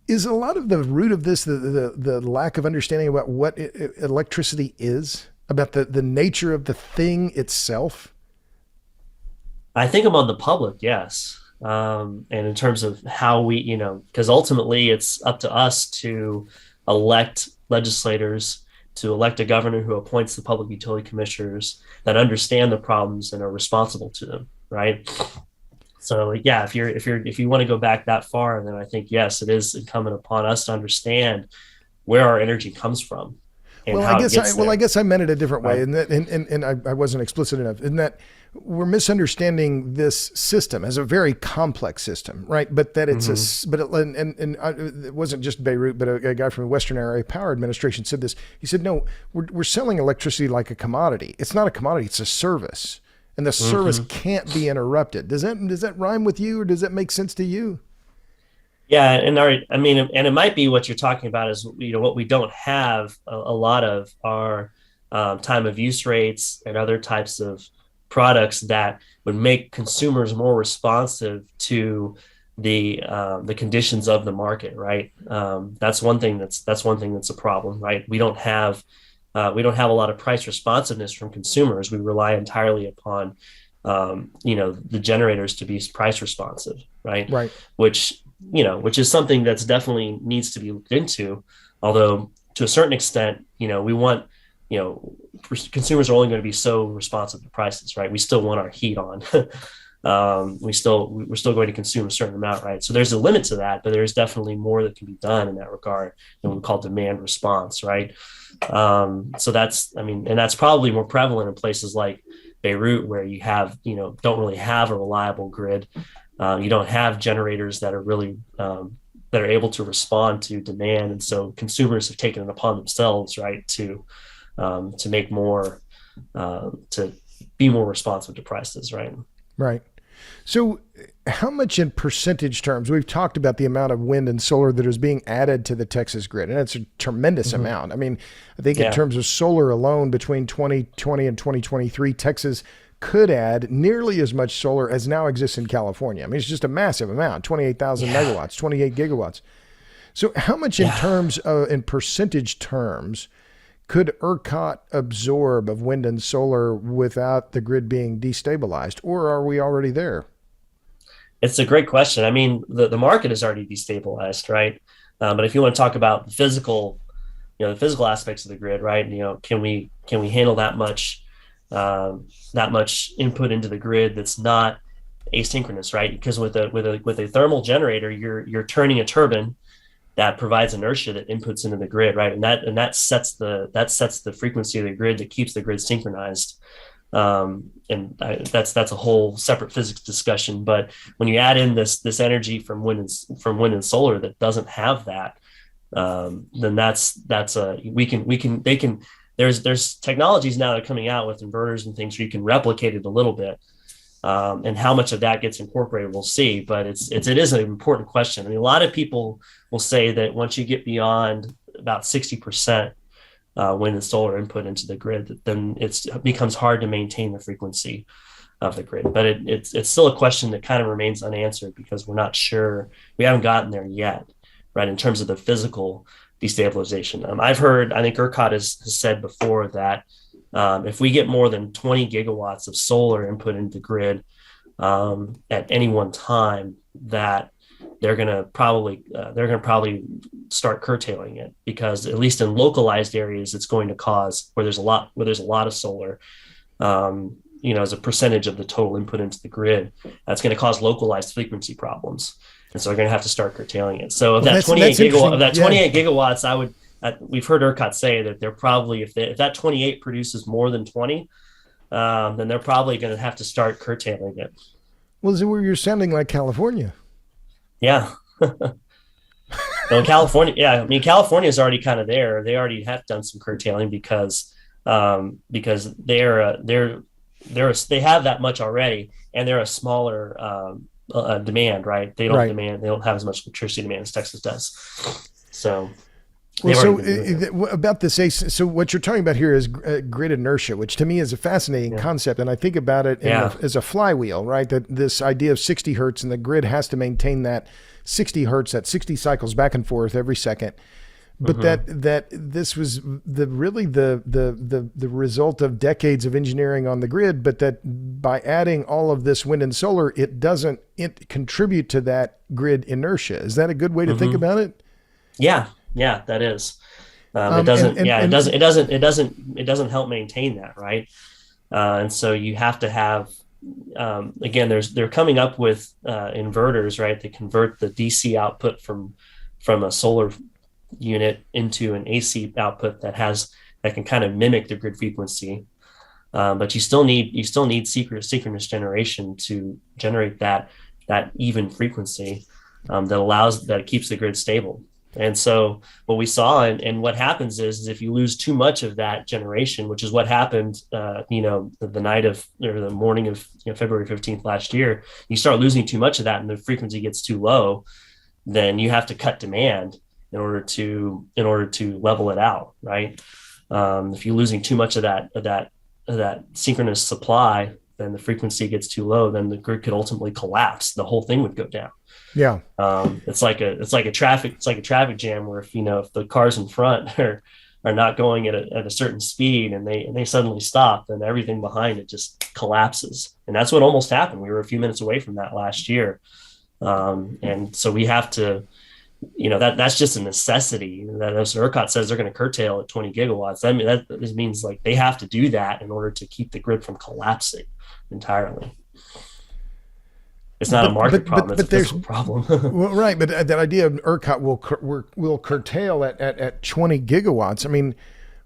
Is a lot of the root of this the lack of understanding about what electricity is, about the nature of the thing itself? I think among the public, yes. And in terms of how we, because ultimately it's up to us to elect legislators, to elect a governor who appoints the public utility commissioners that understand the problems and are responsible to them, right? So yeah, if you want to go back that far, then I think yes, it is incumbent upon us to understand where our energy comes from and Well, how it gets there. I guess I meant it a different way, Right. and I wasn't explicit enough in that we're misunderstanding this system as a very complex system, right? But that it's it wasn't just Beirut, but a guy from the Western Area Power Administration said this. He said, "No, we're selling electricity like a commodity. It's not a commodity; it's a service, and the service can't be interrupted." Does that rhyme with you, or does that make sense to you? Yeah, and it might be what you're talking about is what we don't have a lot of are time of use rates and other types of products that would make consumers more responsive to the conditions of the market, right? That's one thing that's a problem, right? We don't have a lot of price responsiveness from consumers. We rely entirely upon the generators to be price responsive, right? Right. Which is something that's definitely needs to be looked into. Although to a certain extent, we want, consumers are only going to be so responsive to prices, right? We still want our heat on. We're still going to consume a certain amount, right? So there's a limit to that, but there's definitely more that can be done in that regard than we call demand response, right? So that's probably more prevalent in places like Beirut, where you don't really have a reliable grid. You don't have generators that are really that are able to respond to demand, and so consumers have taken it upon themselves, right, to make more to be more responsive to prices, right? Right. So, how much in percentage terms? We've talked about the amount of wind and solar that is being added to the Texas grid, and it's a tremendous amount. I mean, I think in terms of solar alone, between 2020 and 2023, Texas could add nearly as much solar as now exists in California. I mean, it's just a massive amount, 28,000 megawatts, 28 gigawatts. So how much in percentage terms could ERCOT absorb of wind and solar without the grid being destabilized, or are we already there? It's a great question. I mean, the market is already destabilized, right? But if you want to talk about the physical aspects of the grid, right? Can we handle that much input into the grid that's not asynchronous, right? Because with a thermal generator, you're turning a turbine that provides inertia that inputs into the grid, right? And that sets the frequency of the grid that keeps the grid synchronized. That's a whole separate physics discussion. But when you add in this energy from wind and solar that doesn't have that, then there's technologies now that are coming out with inverters and things where you can replicate it a little bit. And how much of that gets incorporated, we'll see. But it is an important question. I mean, a lot of people will say that once you get beyond about 60% wind and solar input into the grid, then it becomes hard to maintain the frequency of the grid. But it's still a question that kind of remains unanswered because we're not sure. We haven't gotten there yet, right, in terms of the physical destabilization. I think ERCOT has said before that if we get more than 20 gigawatts of solar input into the grid at any one time, that they're going to probably start curtailing it, because at least in localized areas, it's going to cause where there's a lot of solar, as a percentage of the total input into the grid, that's going to cause localized frequency problems. And so they're going to have to start curtailing it. So of that 28 gigawatts, we've heard ERCOT say that they're probably, if that 28 produces more than 20, then they're probably going to have to start curtailing it. Well, is it where you're sounding like California? Yeah. Well, California, yeah. I mean, California is already kind of there. They already have done some curtailing because they have that much already, and they're a smaller demand, right? They don't have as much electricity demand as Texas does. So Well, They've already so been doing it. about this ACE, so what you're talking about here is grid inertia, which to me is a fascinating Yeah. concept, and I think about it Yeah. as a flywheel, right? That this idea of 60 hertz, and the grid has to maintain that 60 hertz, that 60 cycles back and forth every second. But Hmm. that this was the result of decades of engineering on the grid, but that by adding all of this wind and solar, it doesn't contribute to that grid inertia. Is that a good way to think Hmm. about it? Yeah. Yeah, that is. It And doesn't, and yeah, and it doesn't help maintain that. Right. And so you have to have, again, they're coming up with inverters, right? They convert the DC output from a solar unit into an AC output that can kind of mimic the grid frequency. But you still need synchronous generation to generate that even frequency that keeps the grid stable. And so what we saw and what happens is if you lose too much of that generation, which is what happened, the night of or the morning of February 15th last year, you start losing too much of that and the frequency gets too low, then you have to cut demand in order to level it out, right? If you're losing too much of that synchronous supply, then the frequency gets too low, then the grid could ultimately collapse. The whole thing would go down. yeah. It's like a traffic jam where if the cars in front are not going at a certain speed and they suddenly stop, then everything behind it just collapses. And that's what almost happened. We were a few minutes away from that last year. And so we have to, that's just a necessity. That as ERCOT says they're going to curtail at 20 gigawatts. I mean, that means like they have to do that in order to keep the grid from collapsing entirely. It's not a market problem; it's a there's physical problem. well, right. But that idea of ERCOT will curtail at 20 gigawatts. I mean,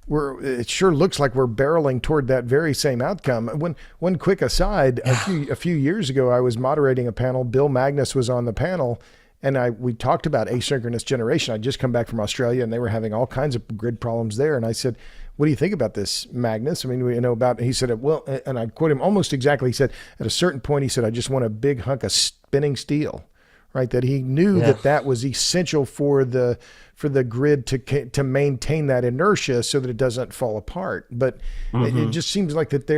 it sure looks like we're barreling toward that very same outcome. One quick aside, a few years ago, I was moderating a panel. Bill Magnus was on the panel, and we talked about asynchronous generation. I'd just come back from Australia, and they were having all kinds of grid problems there. And I said, "What do you think about this, Magnus?" I mean, he said, well, and I quote him almost exactly. He said, at a certain point, he said, "I just want a big hunk of spinning steel." Right, that he knew that was essential for the grid to maintain that inertia so that it doesn't fall apart. But it just seems like that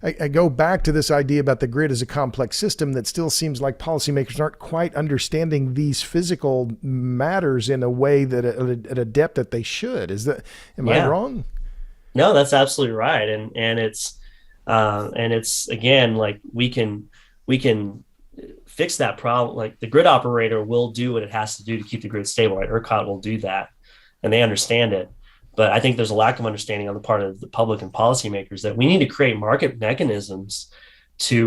I go back to this idea about the grid as a complex system that still seems like policymakers aren't quite understanding these physical matters in a way that at a depth that they should. Am I Yeah, wrong? no, that's absolutely right, and it's again like we can fix that problem. Like the grid operator will do what it has to do to keep the grid stable, right? ERCOT will do that and they understand it. But I think there's a lack of understanding on the part of the public and policymakers that we need to create market mechanisms to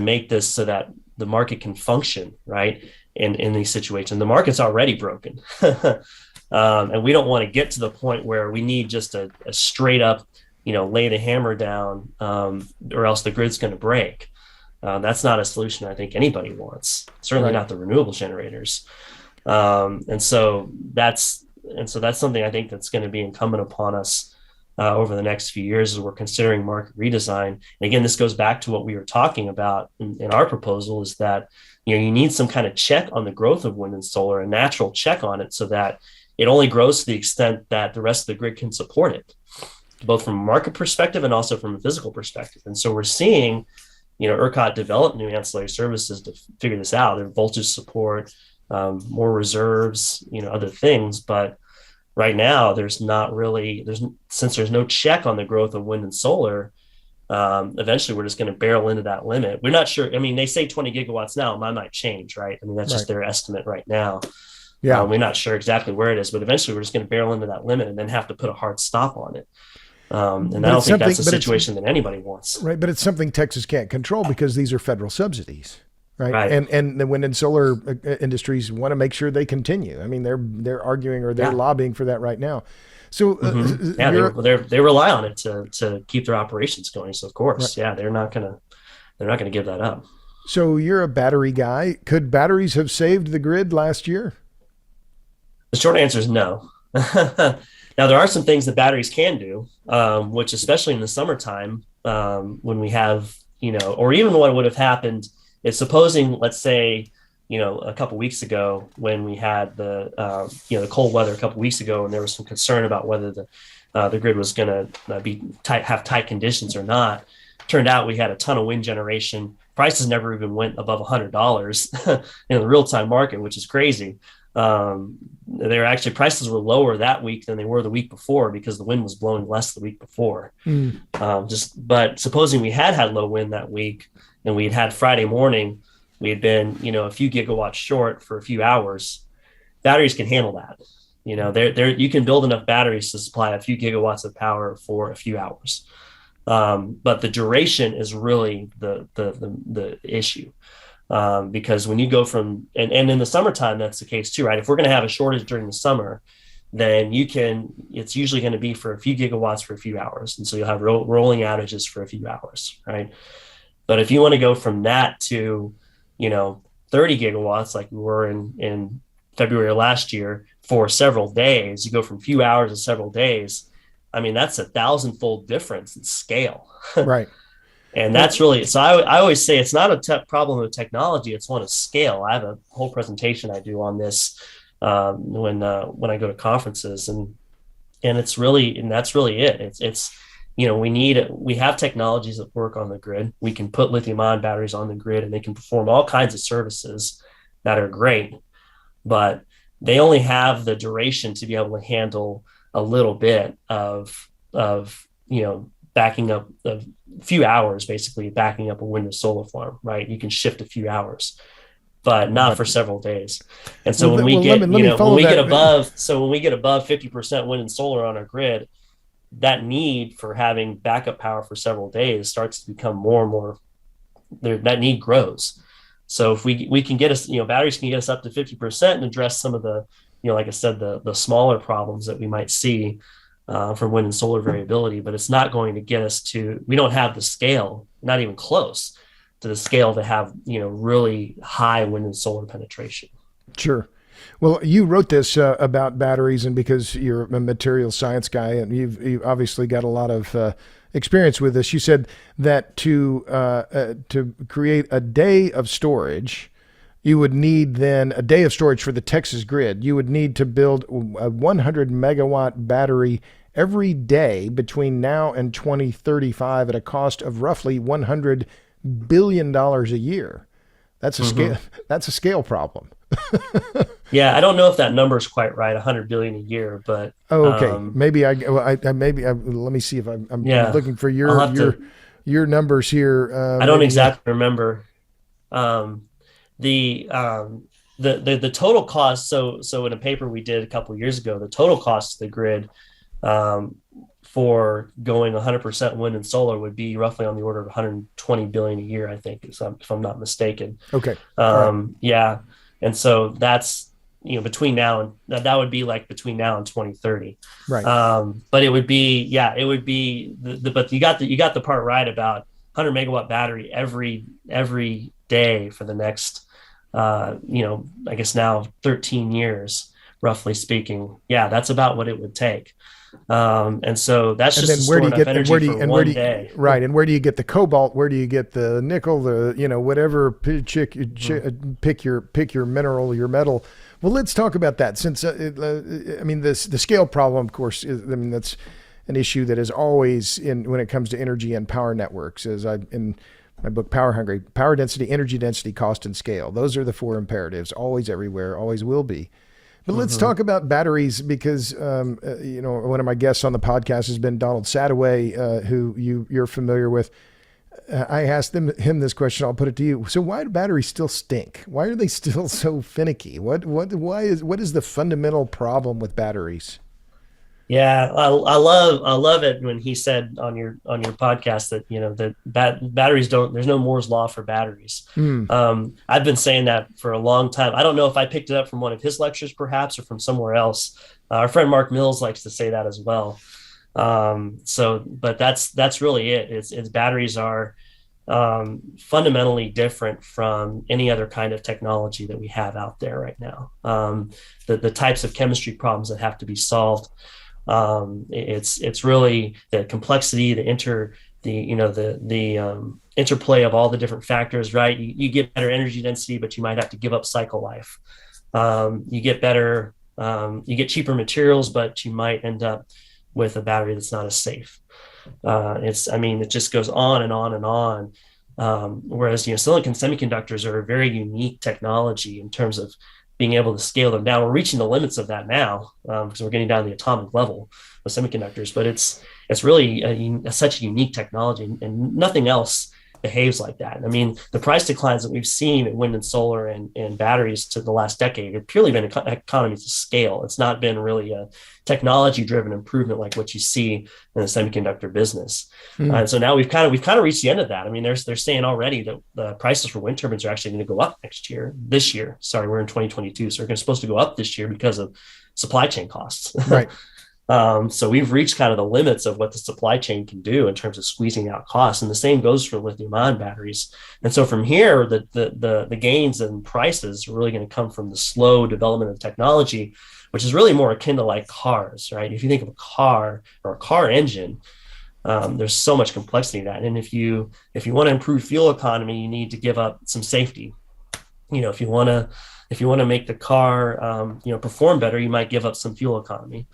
make this so that the market can function, right? In these situations, the market's already broken. And we don't want to get to the point where we need just a straight up, lay the hammer down, or else the grid's going to break. That's not a solution I think anybody wants. Certainly Right. not the renewable generators. And so that's something I think that's going to be incumbent upon us over the next few years as we're considering market redesign. And again, this goes back to what we were talking about in our proposal is that you need some kind of check on the growth of wind and solar, a natural check on it so that it only grows to the extent that the rest of the grid can support it, both from a market perspective and also from a physical perspective. And so we're seeing ERCOT developed new ancillary services to figure this out. Their voltage support, more reserves, other things. But right now, since there's no check on the growth of wind and solar, eventually we're just going to barrel into that limit. We're not sure. I mean, they say 20 gigawatts now. Mine might change, right? I mean, that's just Right. their estimate right now. Yeah. We're not sure exactly where it is, but eventually we're just going to barrel into that limit and then have to put a hard stop on it. And I don't think that's a situation that anybody wants. Right, but it's something Texas can't control because these are federal subsidies, right? Right. And the wind and solar industries want to make sure they continue. I mean, they're arguing or they're lobbying for that right now. So yeah, they rely on it to keep their operations going. So of course, right. Yeah, they're not gonna give that up. So you're a battery guy. Could batteries have saved the grid last year? The short answer is no. Now, there are some things that batteries can do, which especially in the summertime, when we have, or even what would have happened is supposing, let's say, a couple weeks ago when we had the cold weather a couple weeks ago, and there was some concern about whether the grid was going to have tight conditions or not. Turned out we had a ton of wind generation. Prices never even went above $100 in the real time market, which is crazy. Prices were lower that week than they were the week before because the wind was blowing less the week before. But supposing we had low wind that week and we'd had Friday morning, we had been, a few gigawatts short for a few hours. Batteries can handle that. You can build enough batteries to supply a few gigawatts of power for a few hours. But the duration is really the issue. Because when you go from, and in the summertime, that's the case too, right? If we're going to have a shortage during the summer, then it's usually going to be for a few gigawatts for a few hours. And so you'll have rolling outages for a few hours, right? But if you want to go from that to, 30 gigawatts, like we were in February of last year for several days, you go from few hours to several days. I mean, that's 1,000-fold difference in scale. Right. And that's really, so I always say it's not a problem of technology, it's one of scale. I have a whole presentation I do on this when I go to conferences, and that's really it. It's we have technologies that work on the grid. We can put lithium ion batteries on the grid and they can perform all kinds of services that are great, but they only have the duration to be able to handle a little bit of backing up a few hours, basically backing up a wind or solar farm, right? You can shift a few hours, but not for several days. And so when we get above 50% wind and solar on our grid, that need for having backup power for several days starts to become more and more, that need grows. So if we can get us, batteries can get us up to 50% and address some of the, like I said, the smaller problems that we might see from wind and solar variability, but it's not going to get us to, we don't have the scale, not even close to the scale to have, really high wind and solar penetration. Sure. Well, you wrote this about batteries, and because you're a material science guy and you've obviously got a lot of experience with this, you said that to create a day of storage, you would need then a day of storage for the Texas grid. You would need to build a 100 megawatt battery every day between now and 2035 at a cost of roughly $100 billion a year. That's a scale. That's a scale problem. Yeah, I don't know if that number is quite right, 100 billion a year, but okay, maybe let me see if I'm looking for your numbers here. I don't exactly remember. The total cost. So in a paper we did a couple of years ago, the total cost of the grid for going 100% wind and solar would be roughly on the order of 120 billion a year, I think, if I'm not mistaken. Okay. Yeah. And so that's, between now and that would be like between now and 2030. Right. But it would be, but you got the part right about 100 megawatt battery every day for the next, I guess now 13 years, roughly speaking. Yeah, that's about what it would take. And so that's just to store enough energy for one day. Right. And where do you get the cobalt? Where do you get the nickel? Whatever, pick your mineral, your metal. Well, let's talk about that, since the scale problem, of course, that's an issue that is always when it comes to energy and power networks. As in my book, Power Hungry, power density, energy density, cost, and scale. Those are the four imperatives, always, everywhere, always will be. But let's talk about batteries, because one of my guests on the podcast has been Donald Sadoway, who you're familiar with. I asked him this question. I'll put it to you. So why do batteries still stink? Why are they still so finicky? What is the fundamental problem with batteries? Yeah, I love it when he said on your podcast that that batteries there's no Moore's law for batteries. I've been saying that for a long time. I don't know if I picked it up from one of his lectures perhaps or from somewhere else. Our friend Mark Mills likes to say that as well. But that's really it. It's batteries are fundamentally different from any other kind of technology that we have out there right now. The types of chemistry problems that have to be solved. It's really the complexity, the interplay of all the different factors, right? You get better energy density, but you might have to give up cycle life. You get better, you get cheaper materials, but you might end up with a battery that's not as safe. It just goes on and on and on. Whereas, silicon semiconductors are a very unique technology in terms of being able to scale them down. We're reaching the limits of that now because we're getting down to the atomic level with semiconductors, but it's really such a unique technology, and nothing else behaves like that. I mean, the price declines that we've seen in wind and solar and batteries to the last decade have purely been economies of scale. It's not been really a technology-driven improvement like what you see in the semiconductor business. And so now we've kind of reached the end of that. I mean, they're saying already that the prices for wind turbines are actually going to go up this year. Sorry, we're in 2022, so they're supposed to go up this year because of supply chain costs. Right. So we've reached kind of the limits of what the supply chain can do in terms of squeezing out costs. And the same goes for lithium-ion batteries. And so from here, the gains in prices are really going to come from the slow development of technology, which is really more akin to like cars, right? If you think of a car or a car engine, there's so much complexity in that. And if you want to improve fuel economy, you need to give up some safety. If you want to make the car perform better, you might give up some fuel economy.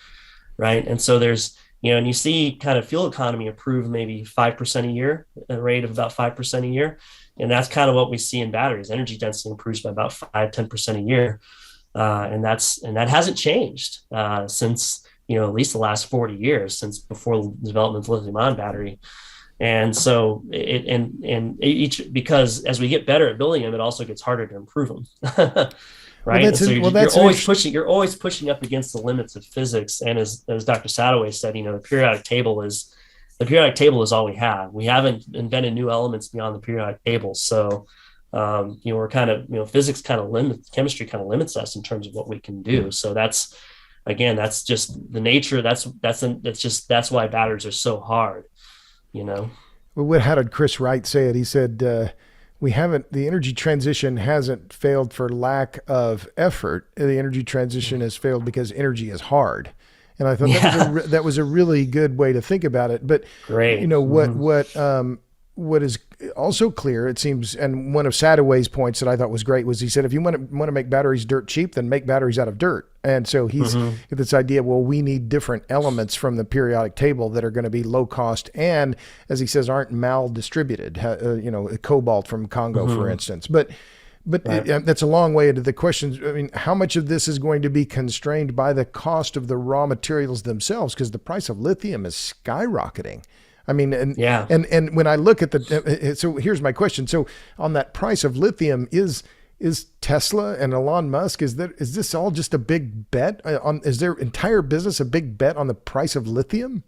Right. And so there's, and you see kind of fuel economy improve maybe 5% a year, a rate of about 5% a year. And that's kind of what we see in batteries. Energy density improves by about 10% a year. And that hasn't changed since, at least the last 40 years, since before the development of lithium-ion battery. And so because as we get better at building them, it also gets harder to improve them. Right. You're always pushing up against the limits of physics. And as Dr. Sadoway said, the periodic table is all we have. We haven't invented new elements beyond the periodic table. So, we're kind of, physics chemistry kind of limits us in terms of what we can do. So that's just the nature. That's why batteries are so hard, Well, how did Chris Wright say it? He said, the energy transition hasn't failed for lack of effort. The energy transition has failed because energy is hard. And I thought that was a really good way to think about it. But great. What is also clear, it seems, and one of Sadoway's points that I thought was great was he said, if you want to make batteries dirt cheap, then make batteries out of dirt. And so he's got this idea, well, we need different elements from the periodic table that are going to be low cost and, as he says, aren't mal-distributed, cobalt from Congo, for instance. But right. That's a long way into the question. I mean, how much of this is going to be constrained by the cost of the raw materials themselves? Because the price of lithium is skyrocketing. I mean, and when I look at so here's my question. So on that price of lithium, is Tesla and Elon Musk, is this all just a big bet is their entire business a big bet on the price of lithium?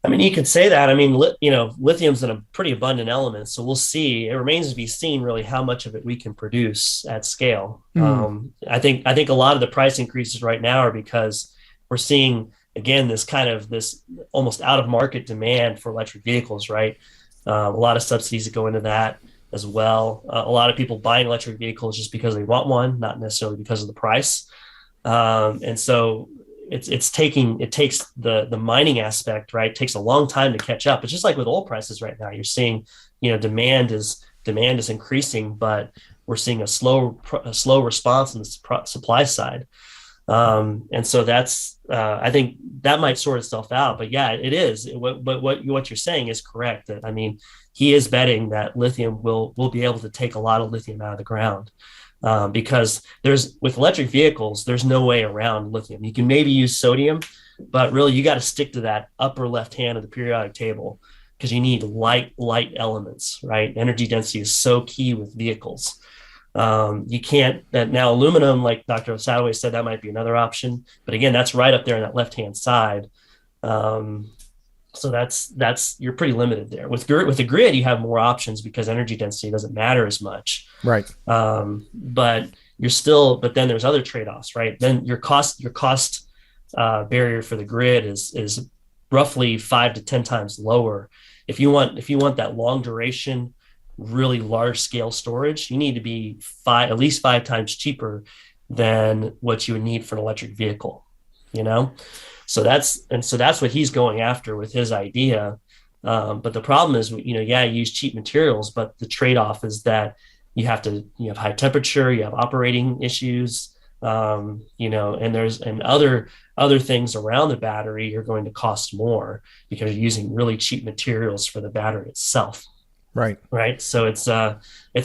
I mean, you could say that. I mean, lithium's in a pretty abundant element, so we'll see. It remains to be seen really how much of it we can produce at scale. I think a lot of the price increases right now are because we're seeing, again, this almost out of market demand for electric vehicles, right? A lot of subsidies that go into that as well. A lot of people buying electric vehicles just because they want one, not necessarily because of the price. And so it takes the mining aspect, right? It takes a long time to catch up. It's just like with oil prices right now. You're seeing, demand is increasing, but we're seeing a slow response on the supply side. And so that's, I think that might sort itself out, but yeah, it is. But what you're saying is correct. That, I mean, he is betting that lithium will be able to take a lot of lithium out of the ground, because with electric vehicles, there's no way around lithium. You can maybe use sodium, but really you got to stick to that upper left hand of the periodic table because you need light elements, right? Energy density is so key with vehicles. You can't, that now aluminum, like Dr. Sadoway said, that might be another option, but again, that's right up there on that left-hand side. So that's, you're pretty limited there. With the grid, you have more options because energy density doesn't matter as much. Right. But then there's other trade-offs, right? Then your cost barrier for the grid is roughly 5 to 10 times lower. If you want that long duration, really large scale storage, you need to be at least 5 times cheaper than what you would need for an electric vehicle, So that's what he's going after with his idea. But the problem is, you use cheap materials, but the trade-off is that you have high temperature, you have operating issues, and other things around the battery are going to cost more because you're using really cheap materials for the battery itself. Right. Right. So it's a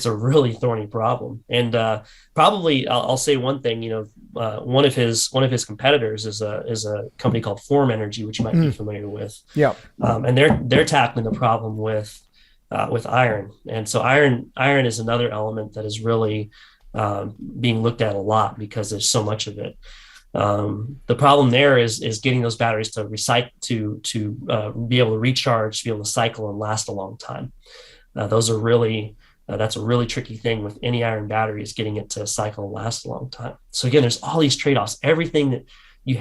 really thorny problem. And probably I'll say one thing, one of his competitors is a company called Form Energy, which you might be familiar with. Yeah. And they're tackling the problem with iron. And so iron is another element that is really being looked at a lot because there's so much of it. The problem there is getting those batteries to recycle, to be able to recharge, to be able to cycle and last a long time. That's a really tricky thing with any iron battery, is getting it to cycle and last a long time. So again, there's all these trade-offs. Everything that you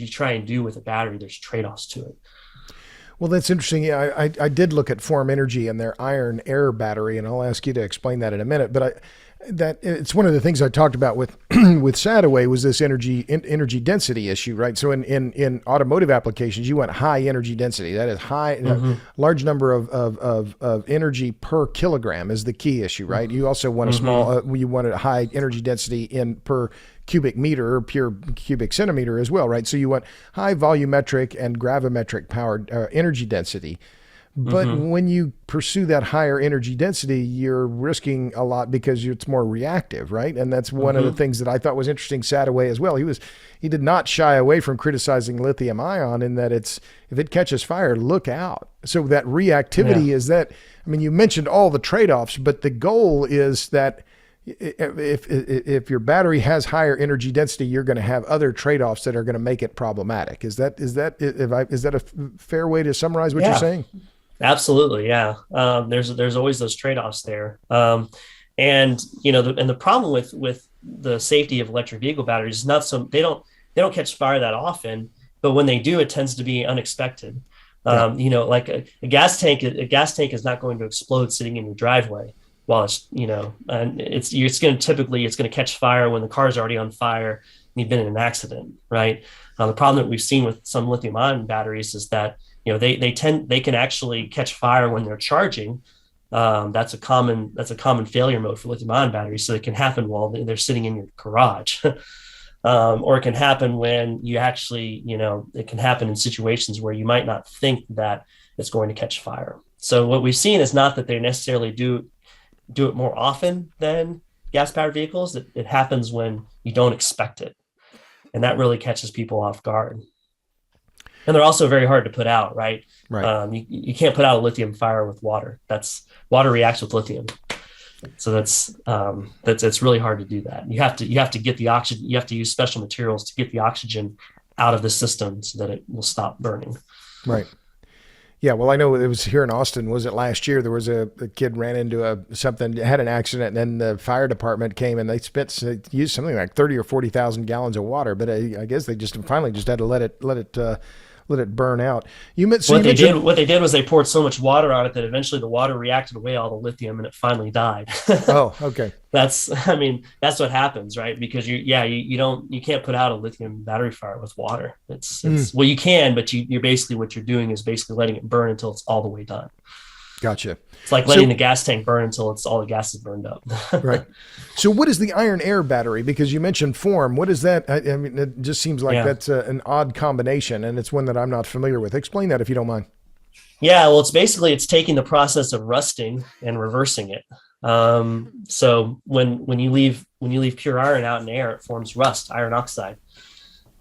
try and do with a battery, there's trade-offs to it. Well, that's interesting. Yeah, I did look at Form Energy and their iron air battery, and I'll ask you to explain that in a minute. But that it's one of the things I talked about with with Sadaway was this energy density issue, right? So in automotive applications, you want high energy density. That is high, large number of energy per kilogram is the key issue, right? You also want a small, you want a high energy density in per cubic meter or pure cubic centimeter as well, right? So you want high volumetric and gravimetric powered energy density. But when you pursue that higher energy density, you're risking a lot because it's more reactive, right? And that's one of the things that I thought was interesting Sadaway as well. He did not shy away from criticizing lithium ion in that if it catches fire, look out. So that reactivity is that, I mean, you mentioned all the trade-offs, but the goal is that if your battery has higher energy density, you're going to have other trade-offs that are going to make it problematic. Is that a fair way to summarize what you're saying? Absolutely. Yeah. There's always those trade-offs there. And the problem with the safety of electric vehicle batteries is they don't catch fire that often, but when they do, it tends to be unexpected. Like a gas tank is not going to explode sitting in your driveway while it's going to catch fire when the car's already on fire and you've been in an accident. Right. The problem that we've seen with some lithium ion batteries is that they can actually catch fire when they're charging. That's a common failure mode for lithium ion batteries. So it can happen while they're sitting in your garage, or it can happen when you actually, it can happen in situations where you might not think that it's going to catch fire. So what we've seen is not that they necessarily do it more often than gas powered vehicles. It happens when you don't expect it, and that really catches people off guard. And they're also very hard to put out, right? Right. You can't put out a lithium fire with water. Water reacts with lithium, so that's really hard to do that. You have to get the oxygen. You have to use special materials to get the oxygen out of the system so that it will stop burning. Right. Yeah. Well, I know it was here in Austin. Was it last year? There was a kid ran into had an accident, and then the fire department came and they used something like 30 or 40,000 gallons of water. But I guess they finally had to let it burn out. What they did was they poured so much water on it that eventually the water reacted away all the lithium and it finally died. Oh, okay. That's what happens, right? Because you can't put out a lithium battery fire with water. Well, you can, but you're basically, what you're doing is basically letting it burn until it's all the way done. Gotcha. It's like letting the gas tank burn until all the gas is burned up. Right. So what is the iron air battery? Because you mentioned Form. What is that? I mean, it just seems like that's an odd combination, and it's one that I'm not familiar with. Explain that if you don't mind. Yeah. Well, it's taking the process of rusting and reversing it. So when you leave pure iron out in air, it forms rust, iron oxide.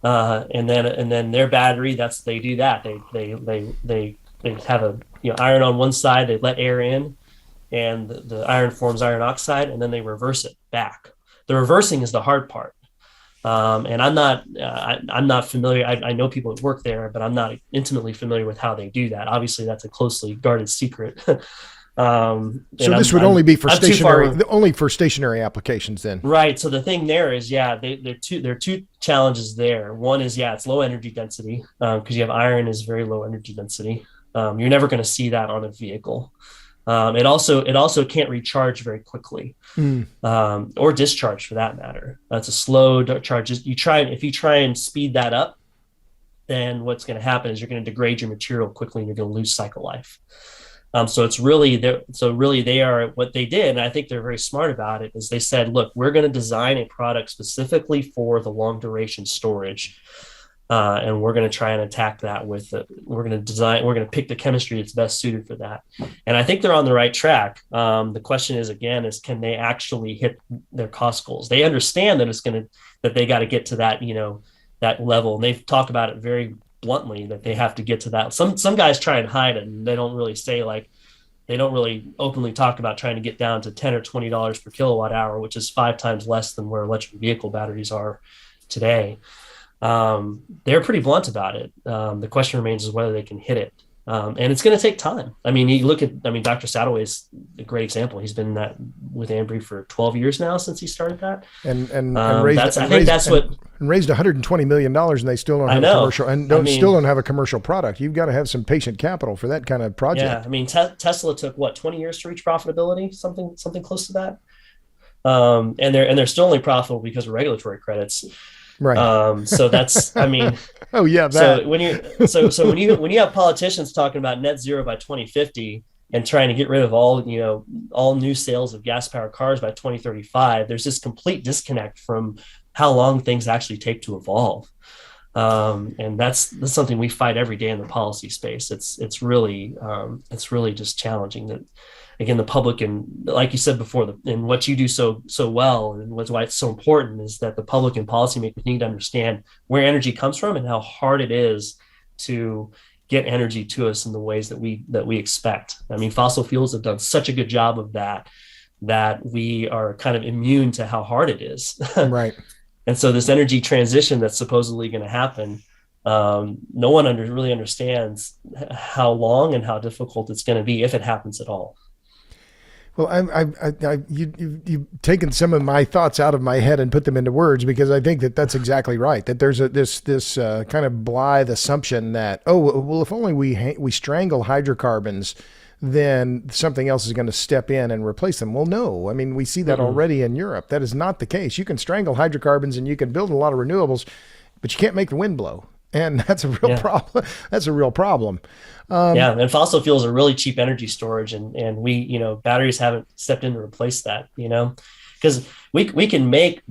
And then their battery, they do that. They have a iron on one side, they let air in, and the iron forms iron oxide, and then they reverse it back. The reversing is the hard part. And I'm not familiar. I know people that work there, but I'm not intimately familiar with how they do that. Obviously, that's a closely guarded secret. So this would only be for stationary applications then. Right. So the thing there is, there are two challenges there. One is, it's low energy density, because you have iron is very low energy density. You're never going to see that on a vehicle. It also can't recharge very quickly, or discharge for that matter. That's a slow charge. If you try and speed that up, then what's going to happen is you're going to degrade your material quickly and you're going to lose cycle life. So it's really they are what they did, and I think they're very smart about it. Is they said, look, we're going to design a product specifically for the long duration storage, and we're going to try and attack that with we're going to pick the chemistry that's best suited for that. And I think they're on the right track. The question is can they actually hit their cost goals? They understand that they got to get to that that level, and they've talked about it very bluntly that they have to get to that. Some guys try and hide it, and they don't really openly talk about trying to get down to $10 or $20 per kilowatt hour, which is 5 times less than where electric vehicle batteries are today. They're pretty blunt about it. The question remains is whether they can hit it. And it's going to take time. I mean, Dr. Sadoway's a great example. He's been with Ambry for 12 years now since he started that. And raised $120 million, and they still don't have a commercial, and still don't have a commercial product. You've got to have some patient capital for that kind of project. Yeah, I mean, Tesla took 20 years to reach profitability, something close to that. And they're still only profitable because of regulatory credits. Right. So that's, I mean, oh yeah. That. So when you have politicians talking about net zero by 2050 and trying to get rid of all new sales of gas powered cars by 2035, there's this complete disconnect from how long things actually take to evolve. And that's something we fight every day in the policy space. It's really just challenging that, again, the public, and like you said before, and what you do so well, and why it's so important is that the public and policymakers need to understand where energy comes from and how hard it is to get energy to us in the ways that we expect. I mean, fossil fuels have done such a good job of that we are kind of immune to how hard it is. Right. And so this energy transition that's supposedly going to happen, no one really understands how long and how difficult it's going to be if it happens at all. Well, you've taken some of my thoughts out of my head and put them into words, because I think that's exactly right. That there's this kind of blithe assumption that, if only we strangle hydrocarbons, then something else is going to step in and replace them. Well, no. I mean, we see that already in Europe. That is not the case. You can strangle hydrocarbons and you can build a lot of renewables, but you can't make the wind blow. And that's a real problem. That's a real problem. And fossil fuels are really cheap energy storage, and we, batteries haven't stepped in to replace that, because we can make if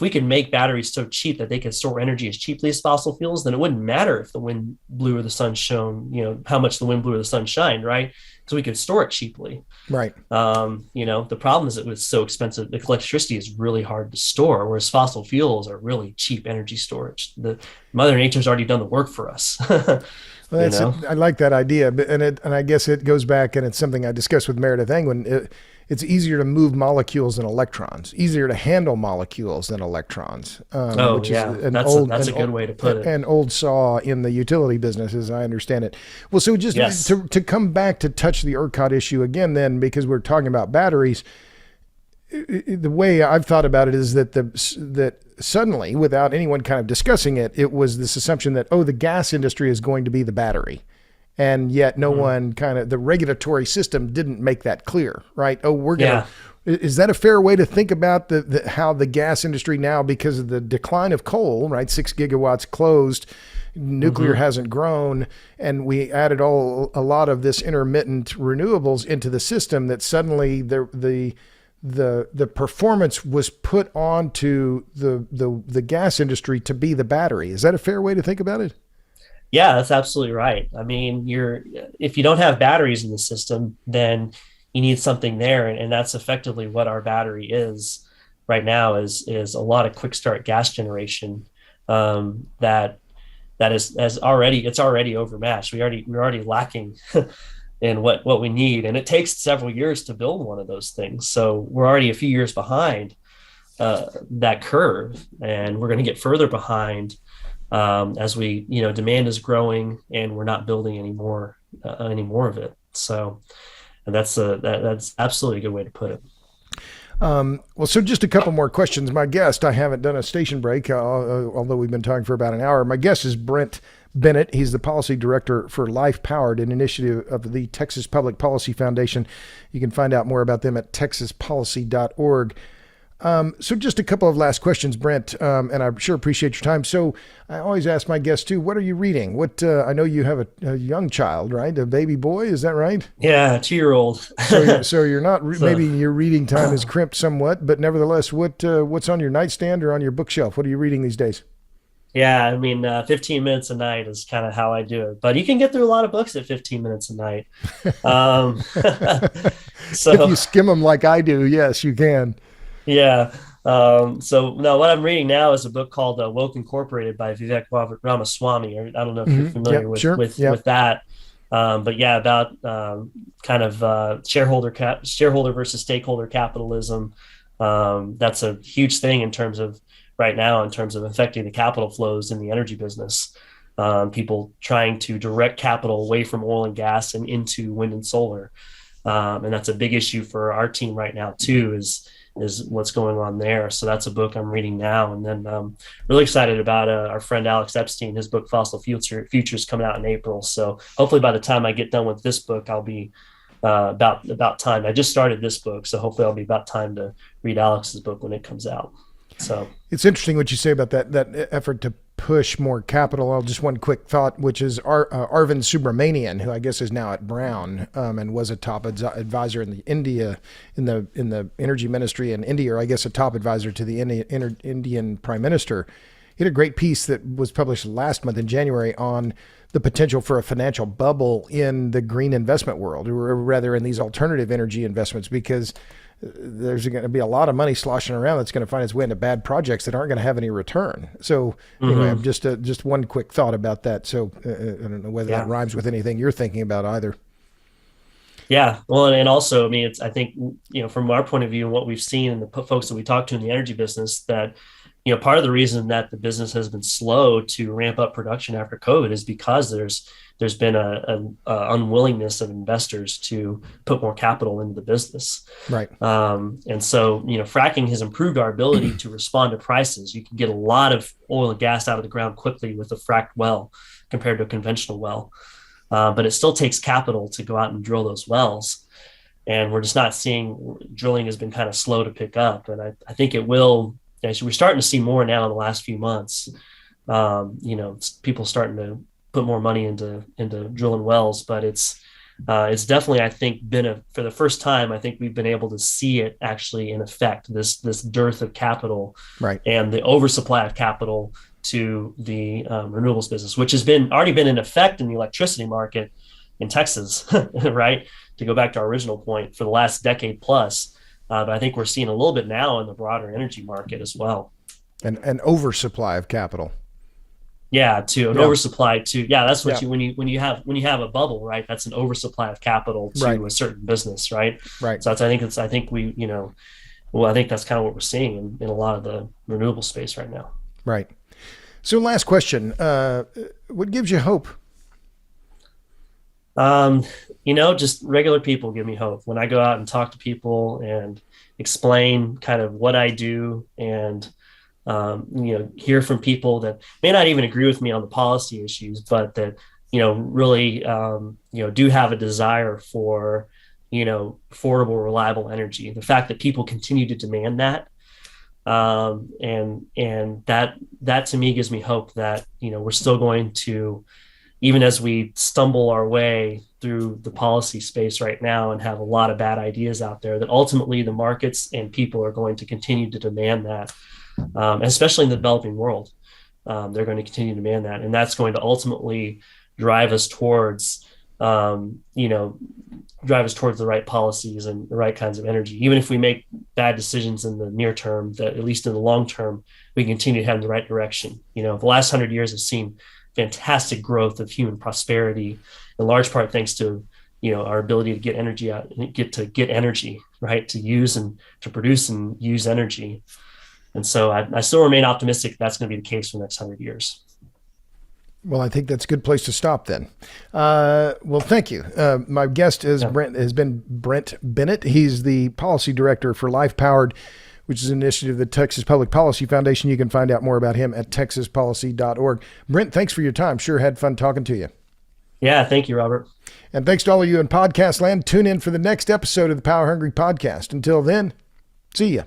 we can make batteries so cheap that they can store energy as cheaply as fossil fuels, then it wouldn't matter if the wind blew or the sun shone, how much the wind blew or the sun shined, right? Because we could store it cheaply. Right. The problem is it was so expensive. The electricity is really hard to store, whereas fossil fuels are really cheap energy storage. The Mother Nature's already done the work for us. Well, I like that idea, and I guess it goes back, and it's something I discussed with Meredith Engwin. It's easier to move molecules than electrons, easier to handle molecules than electrons. That's a good way to put it. An old saw in the utility business, as I understand it. Well, so just to come back to touch the ERCOT issue again, then, because we're talking about batteries, the way I've thought about it is that suddenly, without anyone kind of discussing it, it was this assumption that, the gas industry is going to be the battery. And yet no one the regulatory system didn't make that clear, right? Is that a fair way to think about how the gas industry now, because of the decline of coal, right? 6 gigawatts closed, nuclear hasn't grown, and we added a lot of this intermittent renewables into the system, that suddenly the performance was put onto the gas industry to be the battery. Is that a fair way to think about it? Yeah, that's absolutely right. I mean, if you don't have batteries in the system, then you need something there. And that's effectively what our battery is right now is a lot of quick start gas generation that is already overmatched. We're already lacking in what we need. And it takes several years to build one of those things. So we're already a few years behind that curve, and we're going to get further behind as we, demand is growing and we're not building any more of it. So that's absolutely a good way to put it. So just a couple more questions. My guest, I haven't done a station break, although we've been talking for about an hour. My guest is Brent Bennett. He's the policy director for Life Powered, an initiative of the Texas Public Policy Foundation. You can find out more about them at texaspolicy.org. So just a couple of last questions, Brent, and I sure appreciate your time. So I always ask my guests too, what are you reading? I know you have a young child, right? A baby boy, is that right? Yeah, 2-year-old. So you're not, So, maybe your reading time is crimped somewhat, but nevertheless, what's on your nightstand or on your bookshelf? What are you reading these days? yeah, I mean, 15 minutes a night is kind of how I do it, but you can get through a lot of books at 15 minutes a night. Um, If so you skim them like I do, yes, you can. yeah. So no, what I'm reading now is a book called Woke Incorporated by Vivek Ramaswamy. Or I don't know if you're familiar Yep, sure. with Yep. that. But yeah, about kind of shareholder versus stakeholder capitalism. That's a huge thing in terms of right now, in terms of affecting the capital flows in the energy business. People trying to direct capital away from oil and gas and into wind and solar. And that's a big issue for our team right now too, is what's going on there. So that's a book I'm reading now. And then really excited about our friend Alex Epstein. His book Fossil Futures coming out in April. So hopefully by the time I get done with this book, I'll be about time. I just started this book, so hopefully I'll be about time to read Alex's book when it comes out. So It's interesting what you say about that effort to push more capital. I'll just one quick thought, which is Arvind Subramanian, who I guess is now at Brown, and was a top advisor in the energy ministry in India, or I guess a top advisor to the Indian Prime Minister. He had a great piece that was published last month in January on the potential for a financial bubble in the green investment world, or rather in these alternative energy investments, because there's going to be a lot of money sloshing around that's going to find its way into bad projects that aren't going to have any return. So anyway, I'm just one quick thought about that. So I don't know whether that rhymes with anything you're thinking about either. yeah, well, and also, I mean, I think, from our point of view and what we've seen and the folks that we talk to in the energy business, that part of the reason that the business has been slow to ramp up production after COVID is because there's been a unwillingness of investors to put more capital into the business. Right. And so, fracking has improved our ability to respond to prices. You can get a lot of oil and gas out of the ground quickly with a fracked well compared to a conventional well. But it still takes capital to go out and drill those wells. And we're just not seeing, drilling has been kind of slow to pick up. And I think it will. We're starting to see more now in the last few months. People starting to put more money into drilling wells, but it's definitely, I think, for the first time, I think we've been able to see it actually in effect, this dearth of capital, right, and the oversupply of capital to the renewables business, which has already been in effect in the electricity market in Texas, right? To go back to our original point, for the last decade plus. But I think we're seeing a little bit now in the broader energy market as well. An oversupply of capital. Yeah, oversupply to, that's what Yeah. when you have a bubble, right? That's an oversupply of capital to Right. a certain business, right? Right. So I think that's kind of what we're seeing in a lot of the renewable space right now. Right. So last question, what gives you hope? Just regular people give me hope. When I go out and talk to people and explain kind of what I do, and hear from people that may not even agree with me on the policy issues, but that really do have a desire for affordable, reliable energy. The fact that people continue to demand that, and that to me gives me hope that we're still going to, even as we stumble our way through the policy space right now and have a lot of bad ideas out there, that ultimately the markets and people are going to continue to demand that, especially in the developing world. They're going to continue to demand that. And that's going to ultimately drive us towards the right policies and the right kinds of energy. Even if we make bad decisions in the near term, that at least in the long term, we continue to head in the right direction. The last 100 years have seen fantastic growth of human prosperity, in large part thanks to our ability to get energy out and get energy, right, to use and to produce and use energy. And so I still remain optimistic that's going to be the case for the next 100 years. Well, I think that's a good place to stop then. Well, thank you. My guest has been Brent Bennett. He's the policy director for Life Powered, which is an initiative of the Texas Public Policy Foundation. You can find out more about him at texaspolicy.org. Brent, thanks for your time. Sure had fun talking to you. Yeah, thank you, Robert. And thanks to all of you in podcast land. Tune in for the next episode of the Power Hungry Podcast. Until then, see ya.